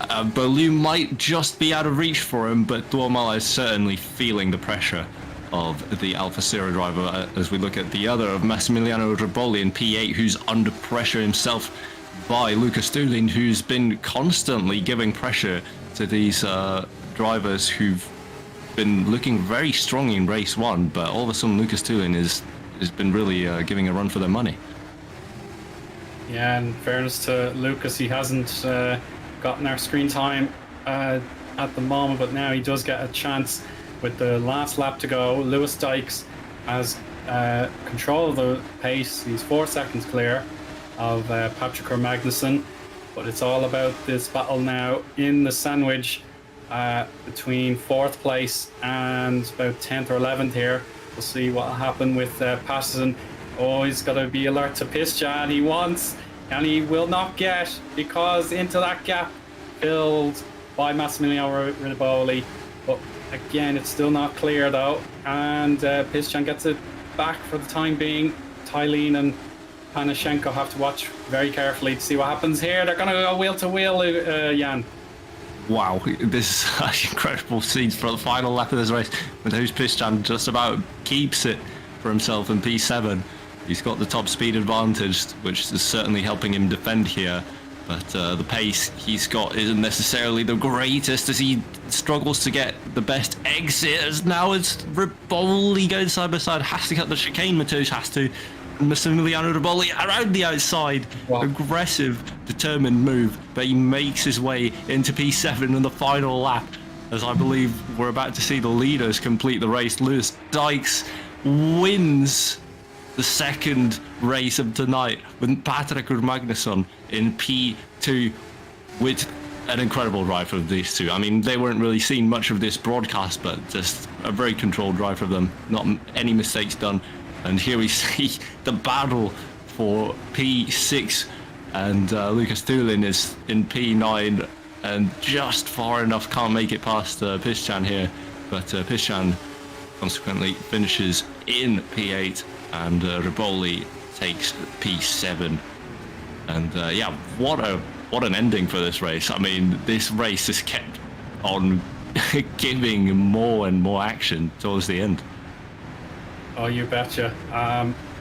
Bolu might just be out of reach for him, but Tuomala is certainly feeling the pressure of the Alfa Sierra driver as we look at the other of Massimiliano Riboli in P8, who's under pressure himself by Lucas Doolin, who's been constantly giving pressure to these drivers who've been looking very strong in race 1, but all of a sudden Lucas Doolin has been really giving a run for their money. Yeah, in fairness to Lucas, he hasn't gotten our screen time at the moment, but now he does get a chance with the last lap to go. Lewis Dykes has control of the pace. He's 4 seconds clear of Patrick Magnussen, but it's all about this battle now in the sandwich between 4th place and about 10th or 11th here. We'll see what will happen with Patterson. Oh, he's got to be alert to Pisjan. He wants, and he will not get, because into that gap filled by Massimiliano Riboli. But again, it's still not clear though, and Pisjan gets it back for the time being. Tylene and Panashenko have to watch very carefully to see what happens here. They're going to go wheel to wheel, Jan. Wow, this is incredible scenes for the final lap of this race, with who's Pisjan just about keeps it for himself in P7. He's got the top speed advantage, which is certainly helping him defend here, but the pace he's got isn't necessarily the greatest as he struggles to get the best exit, as now it's Riboli going side by side, has to cut the chicane, Matheus has to. Massimiliano Riboli around the outside. Wow. Aggressive, determined move, but he makes his way into P7 in the final lap, as I believe we're about to see the leaders complete the race. Lewis Dykes wins the second race of tonight with Patrick Magnussen in P2 with an incredible ride from these two. I mean, they weren't really seeing much of this broadcast, but just a very controlled ride from them. Not any mistakes done. And here we see the battle for P6, and Lucas Doolin is in P9 and just far enough, can't make it past Pisjan here, but Pisjan consequently finishes in P8, and Riboli takes P7. And yeah, what an ending for this race. I mean, this race just kept on giving more and more action towards the end. Oh, you betcha.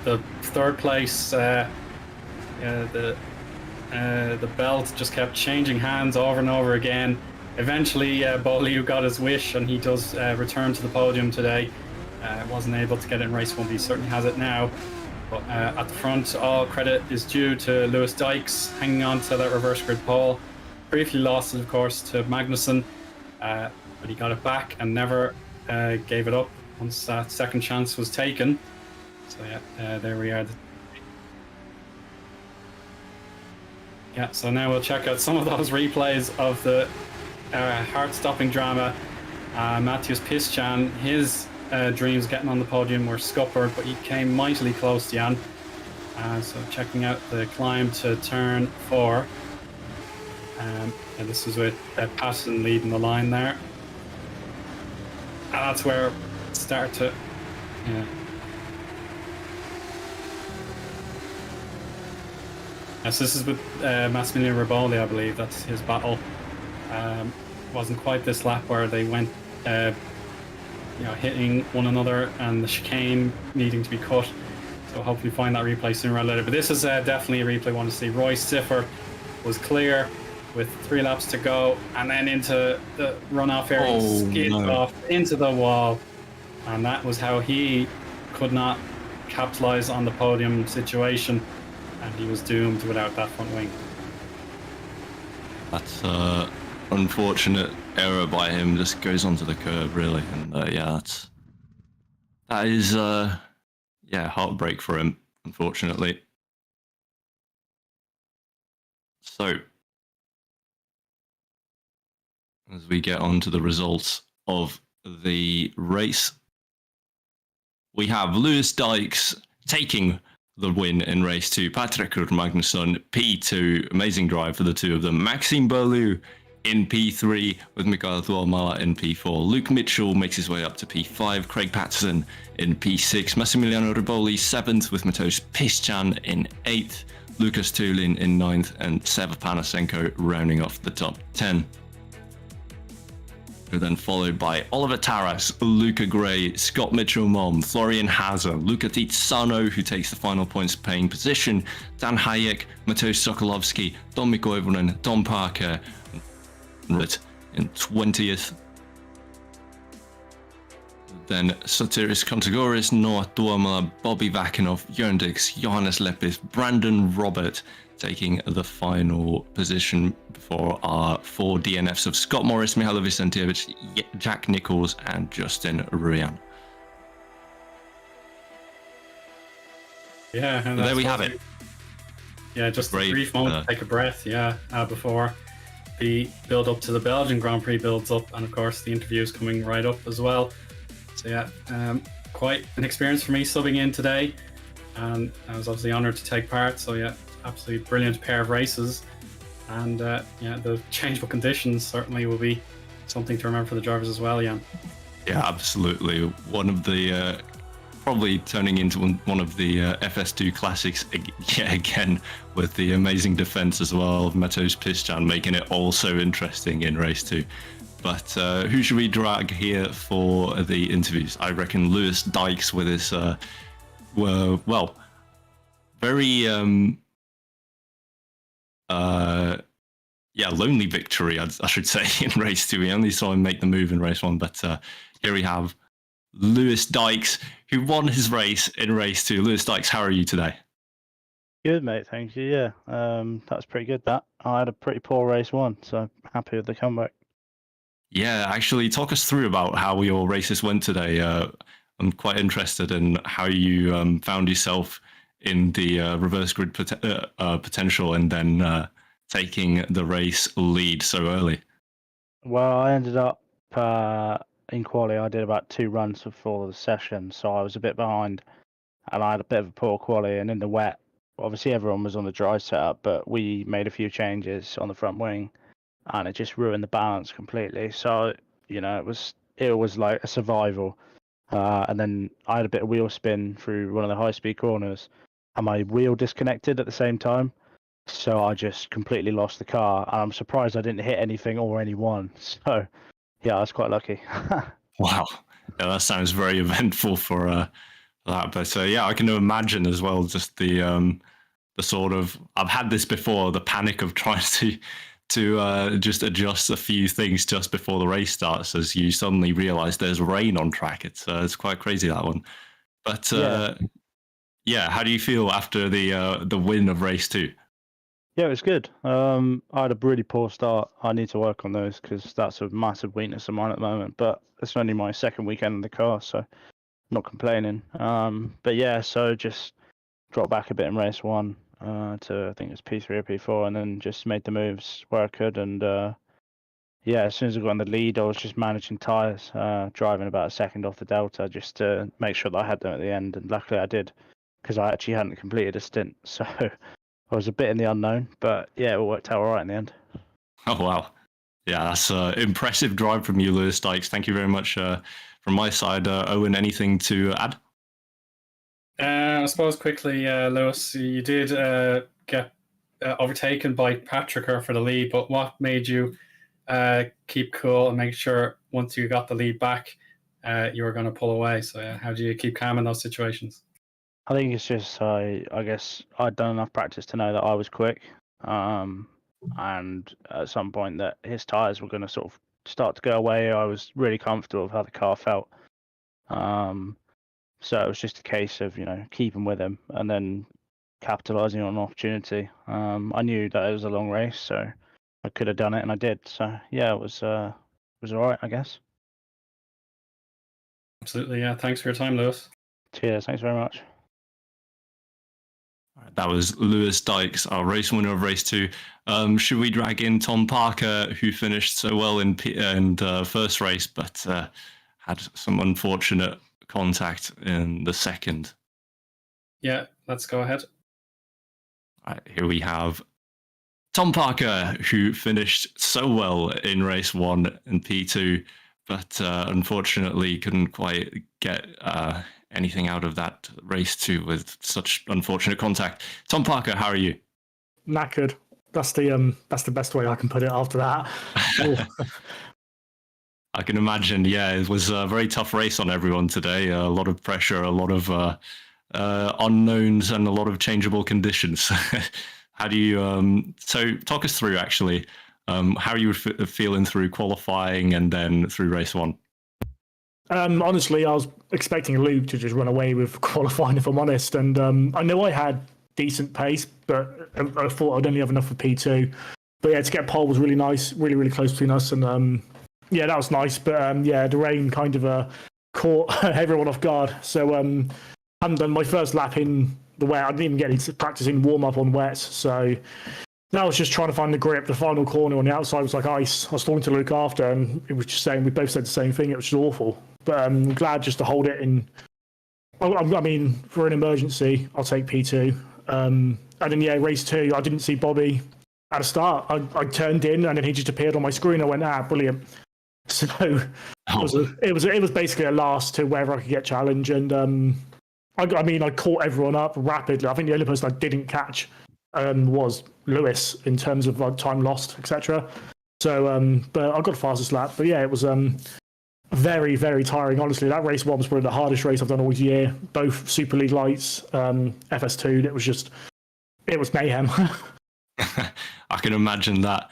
The 3rd place, the belt just kept changing hands over and over again. Eventually, Beaulieu got his wish, and he does return to the podium today. Wasn't able to get it in race 1, but he certainly has it now. But at the front, all credit is due to Lewis Dykes hanging on to that reverse grid pole. briefly lost it, of course, to Magnussen, but he got it back and never gave it up once that second chance was taken. So yeah, there we are. Yeah, so now we'll check out some of those replays of the heart-stopping drama. Matheus Pischan, his dreams getting on the podium were scuppered, but he came mightily close, Jan. So checking out the climb to turn 4. And this is with Patterson leading the line there. And that's where it started to... Yeah. Yes, this is with Massimiliano Riboli, I believe. That's his battle. Wasn't quite this lap where they went, hitting one another and the chicane needing to be cut. So hopefully find that replay sooner or later. But this is definitely a replay I want to see. Roy Siffer was clear with 3 laps to go, and then into the runoff area, skid off into the wall, and that was how he could not capitalize on the podium situation, and he was doomed without that front wing. That's unfortunate error by him. Just goes onto the curb, really, and that is heartbreak for him, unfortunately. So, as we get on to the results of the race, we have Lewis Dykes taking the win in race 2. Patrick Magnusson, P2, amazing drive for the two of them. Maxime Berlou in P3 with Mikael Tuomala in P4. Luke Mitchell makes his way up to P5. Craig Patterson in P6. Massimiliano Riboli 7th with Matheus Pischan in 8th. Lucas Tulin in 9th, and Seba Panasenko rounding off the top 10. We're then followed by Oliver Taras, Luca Gray, Scott Mitchell-Mom, Florian Hazer, Luca Tizzano, who takes the final points paying position, Dan Hayek, Mateusz Sokolowski, Don Koivunen, Don Parker, in 20th. Then Sotiris Kontagoris, Noah Tuomala, Bobby Vakinov, Jörn Dix, Johannes Lepis, Brandon Robert taking the final position for our 4 DNFs of Scott Morris, Mihailo Vicentievich, Jack Nichols, and Justin Ruyan. Yeah, and so there we have it. Yeah, just a brief moment to take a breath, before the build up to the Belgian Grand Prix builds up, and of course the interview is coming right up as well. So quite an experience for me subbing in today, and I was obviously honoured to take part. So absolutely brilliant pair of races, and the changeable conditions certainly will be something to remember for the drivers as well, Jan. Yeah, absolutely. One of the probably turning into one of the FS2 classics yet again, with the amazing defense as well of Matheus Pischan, making it all so interesting in race 2. But who should we drag here for the interviews? I reckon Lewis Dykes with his very lonely victory, I should say, in race 2. We only saw him make the move in race 1, but here we have Lewis Dykes, who won his race in race 2. Lewis Dykes, how are you today? Good, mate. Thank you. Yeah, that's pretty good. That I had a pretty poor race 1, so happy with the comeback. Yeah, actually, talk us through about how your races went today. I'm quite interested in how you found yourself in the reverse grid potential, and then taking the race lead so early. Well, I ended up in quali. I did about 2 runs before the session, so I was a bit behind, and I had a bit of a poor quali. And in the wet, obviously everyone was on the dry setup, but we made a few changes on the front wing, and it just ruined the balance completely. So it was like a survival. And then I had a bit of wheel spin through one of the high-speed corners, and my wheel disconnected at the same time. So I just completely lost the car, and I'm surprised I didn't hit anything or anyone. So, yeah, I was quite lucky. Wow. Yeah, that sounds very eventful for that. But I can imagine as well just the sort of, I've had this before, the panic of trying to just adjust a few things just before the race starts, as you suddenly realize there's rain on track. It's quite crazy, that one. But how do you feel after the win of race 2? Yeah, it was good. I had a really poor start. I need to work on those because that's a massive weakness of mine at the moment. But it's only my second weekend in the car, so not complaining. But yeah, so just dropped back a bit in race one to I think it was P3 or P4, and then just made the moves where I could. And yeah, as soon as I got in the lead, I was just managing tyres, driving about a second off the Delta just to make sure that I had them at the end. And luckily I did because I actually hadn't completed a stint. So I was a bit in the unknown, but yeah, it worked out all right in the end. Oh, wow. Yeah, that's an impressive drive from you, Lewis Dykes. Thank you very much from my side. Owen, anything to add? I suppose quickly, Lewis, you did get overtaken by Patricker for the lead, but what made you keep cool and make sure once you got the lead back, you were going to pull away? So how do you keep calm in those situations? I think it's just I guess I'd done enough practice to know that I was quick, and at some point that his tyres were going to sort of start to go away. I was really comfortable with how the car felt, so it was just a case of keeping with him and then capitalising on an opportunity. I knew that it was a long race, so I could have done it, and I did. So yeah, it was all right, I guess. Absolutely, yeah. Thanks for your time, Lewis. Cheers, thanks very much. That was Lewis Dykes, our race winner of race 2. Should we drag in Tom Parker, who finished so well in first race, but had some unfortunate contact in the second? Yeah, let's go ahead. All right, here we have Tom Parker, who finished so well in race 1 and P2, but unfortunately couldn't quite get anything out of that race 2 with such unfortunate contact. Tom Parker, how are you? Knackered. That's the best way I can put it after that. I can imagine. Yeah, it was a very tough race on everyone today. A lot of pressure, a lot of unknowns, and a lot of changeable conditions. How do you? So talk us through actually. How are you feeling through qualifying and then through race 1? Honestly, I was expecting Luke to just run away with qualifying, if I'm honest. And I know I had decent pace, but I thought I'd only have enough for P2. But yeah, to get pole was really nice, really, really close between us. And yeah, that was nice. But yeah, the rain kind of caught everyone off guard. So I hadn't done my first lap in the wet. I didn't even get any practice in warm up on wets. So that was just trying to find the grip. The final corner on the outside was like ice. I was talking to Luke after, and it was just saying, we both said the same thing. It was just awful. But I'm glad just to hold it in. I mean, for an emergency, I'll take P2. And then, yeah, race 2, I didn't see Bobby at the start. I turned in, and then he just appeared on my screen. I went, brilliant. So it was basically a last to wherever I could get challenge. And I mean, I caught everyone up rapidly. I think the only person I didn't catch was Lewis in terms of time lost, etc. So, but I got the fastest lap. But yeah, it was very, very tiring. Honestly, that race 1 was probably the hardest race I've done all year. Both Super League lights, FS2. It was mayhem. I can imagine that.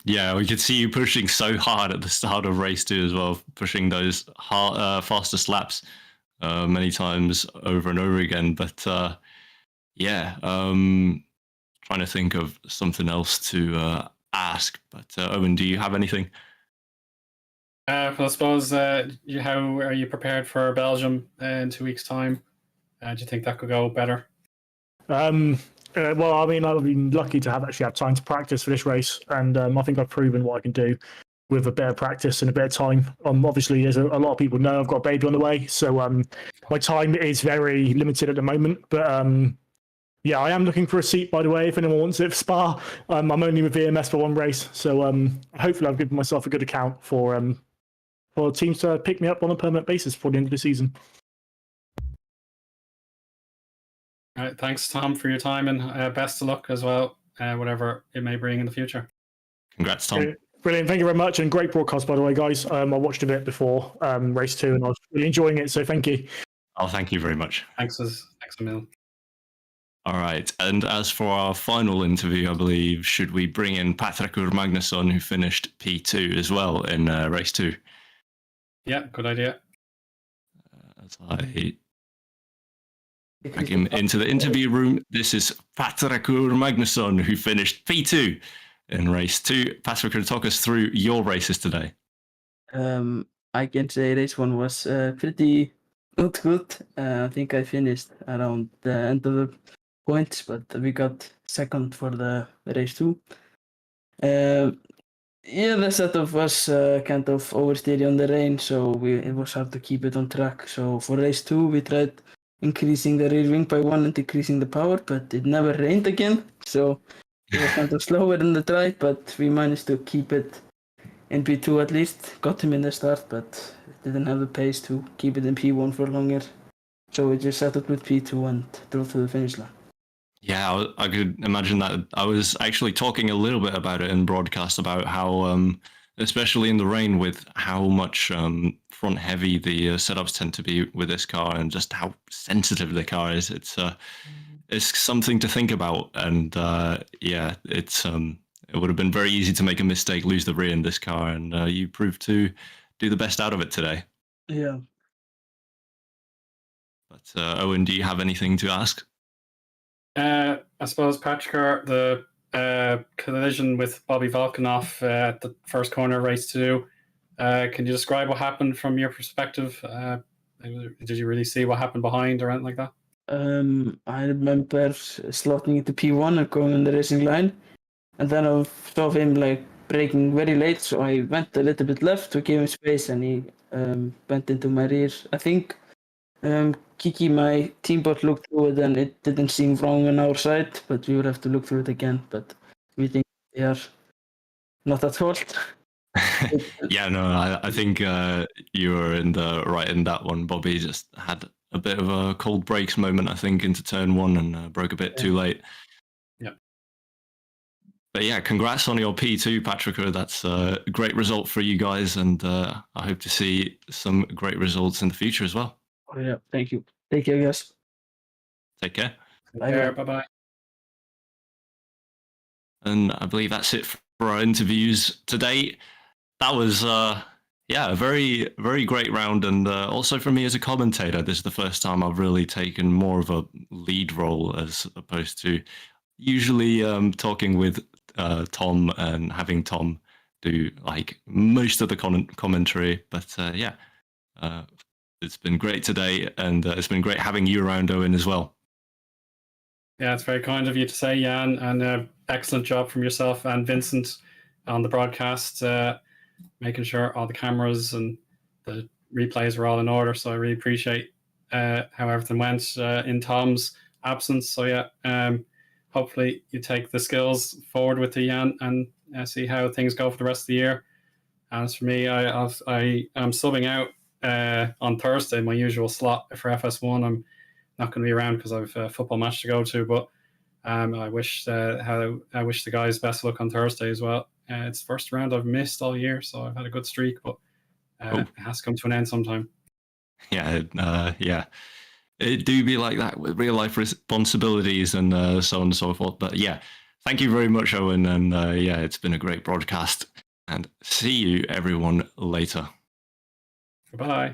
Yeah, we could see you pushing so hard at the start of race 2 as well, pushing those fastest laps many times over and over again. But yeah, trying to think of something else to ask. But Owen, do you have anything? Well, I suppose, how are you prepared for Belgium in 2 weeks' time? Do you think that could go better? Well, I mean, I've been lucky to actually have time to practice for this race, and I think I've proven what I can do with a bit of practice and a bit of time. Obviously, as a lot of people know, I've got a baby on the way, so my time is very limited at the moment. But yeah, I am looking for a seat, by the way, if anyone wants it for Spa. I'm only with VMS for 1 race, so hopefully I've given myself a good account for teams to pick me up on a permanent basis before the end of the season. All right, thanks, Tom, for your time, and best of luck as well, whatever it may bring in the future. Congrats, Tom. Brilliant. Thank you very much, and great broadcast, by the way, guys. I watched a bit before race 2, and I was really enjoying it, so thank you. Oh, thank you very much. Thanks a million. All right, and as for our final interview, I believe, should we bring in Patrik Magnusson, who finished P2 as well in race 2? Yeah, good idea. As I Back into the interview room. This is Patrekur Magnusson, who finished P2 in race 2. Patrekur, talk us through your races today. I can say race 1 was pretty not good. I think I finished around the end of the points, but we got second for the race 2. Yeah, the setup was kind of oversteery on the rain, so it was hard to keep it on track. So for race 2, we tried increasing the rear wing by 1 and decreasing the power, but it never rained again. So it was kind of slower in the try, but we managed to keep it in P2 at least. Got him in the start, but didn't have the pace to keep it in P1 for longer. So we just settled with P2 and drove to the finish line. Yeah, I could imagine that. I was actually talking a little bit about it in broadcast about how, especially in the rain, with how much front heavy the setups tend to be with this car, and just how sensitive the car is. It's something to think about, and yeah, it would have been very easy to make a mistake, lose the rear in this car, and you proved to do the best out of it today. Yeah. But Eoin, do you have anything to ask? I suppose Patrick, the collision with Bobby Volkanov at the first corner of race 2. Can you describe what happened from your perspective? Did you really see what happened behind or anything like that? I remember slotting into P1 and going on the racing line, and then I saw him like braking very late, so I went a little bit left to give him space, and he went into my rear. I think Kiki, my team bot, looked through it and it didn't seem wrong on our side, but we would have to look through it again. But we think they are not at fault. Yeah, no, I think you were in the right in that one. Bobby just had a bit of a cold brakes moment, I think, into turn 1 and broke a bit too late. Yeah. But yeah, congrats on your P2, Patricker. That's a great result for you guys, and I hope to see some great results in the future as well. Oh, yeah, thank you. Take care, guys. Take care. Bye-bye. And I believe that's it for our interviews today. That was, yeah, a very, very great round. And also for me as a commentator, this is the first time I've really taken more of a lead role as opposed to usually talking with Tom and having Tom do like most of the commentary. But yeah, it's been great today, and it's been great having you around, Eoin, as well. Yeah, it's very kind of you to say, Jan, and excellent job from yourself and Vincent on the broadcast, making sure all the cameras and the replays were all in order. So I really appreciate how everything went in Tom's absence. So yeah, hopefully you take the skills forward with the Jan and see how things go for the rest of the year. As for me, I am subbing out on Thursday, my usual slot for FS1. I'm not going to be around because I have a football match to go to, but I wish the guys best of luck on Thursday as well. It's the first round I've missed all year, so I've had a good streak, but it has to come to an end sometime. Yeah, yeah. It do be like that with real life responsibilities and so on and so forth. But yeah, thank you very much, Eoin, and yeah, it's been a great broadcast. And see you everyone later. Goodbye.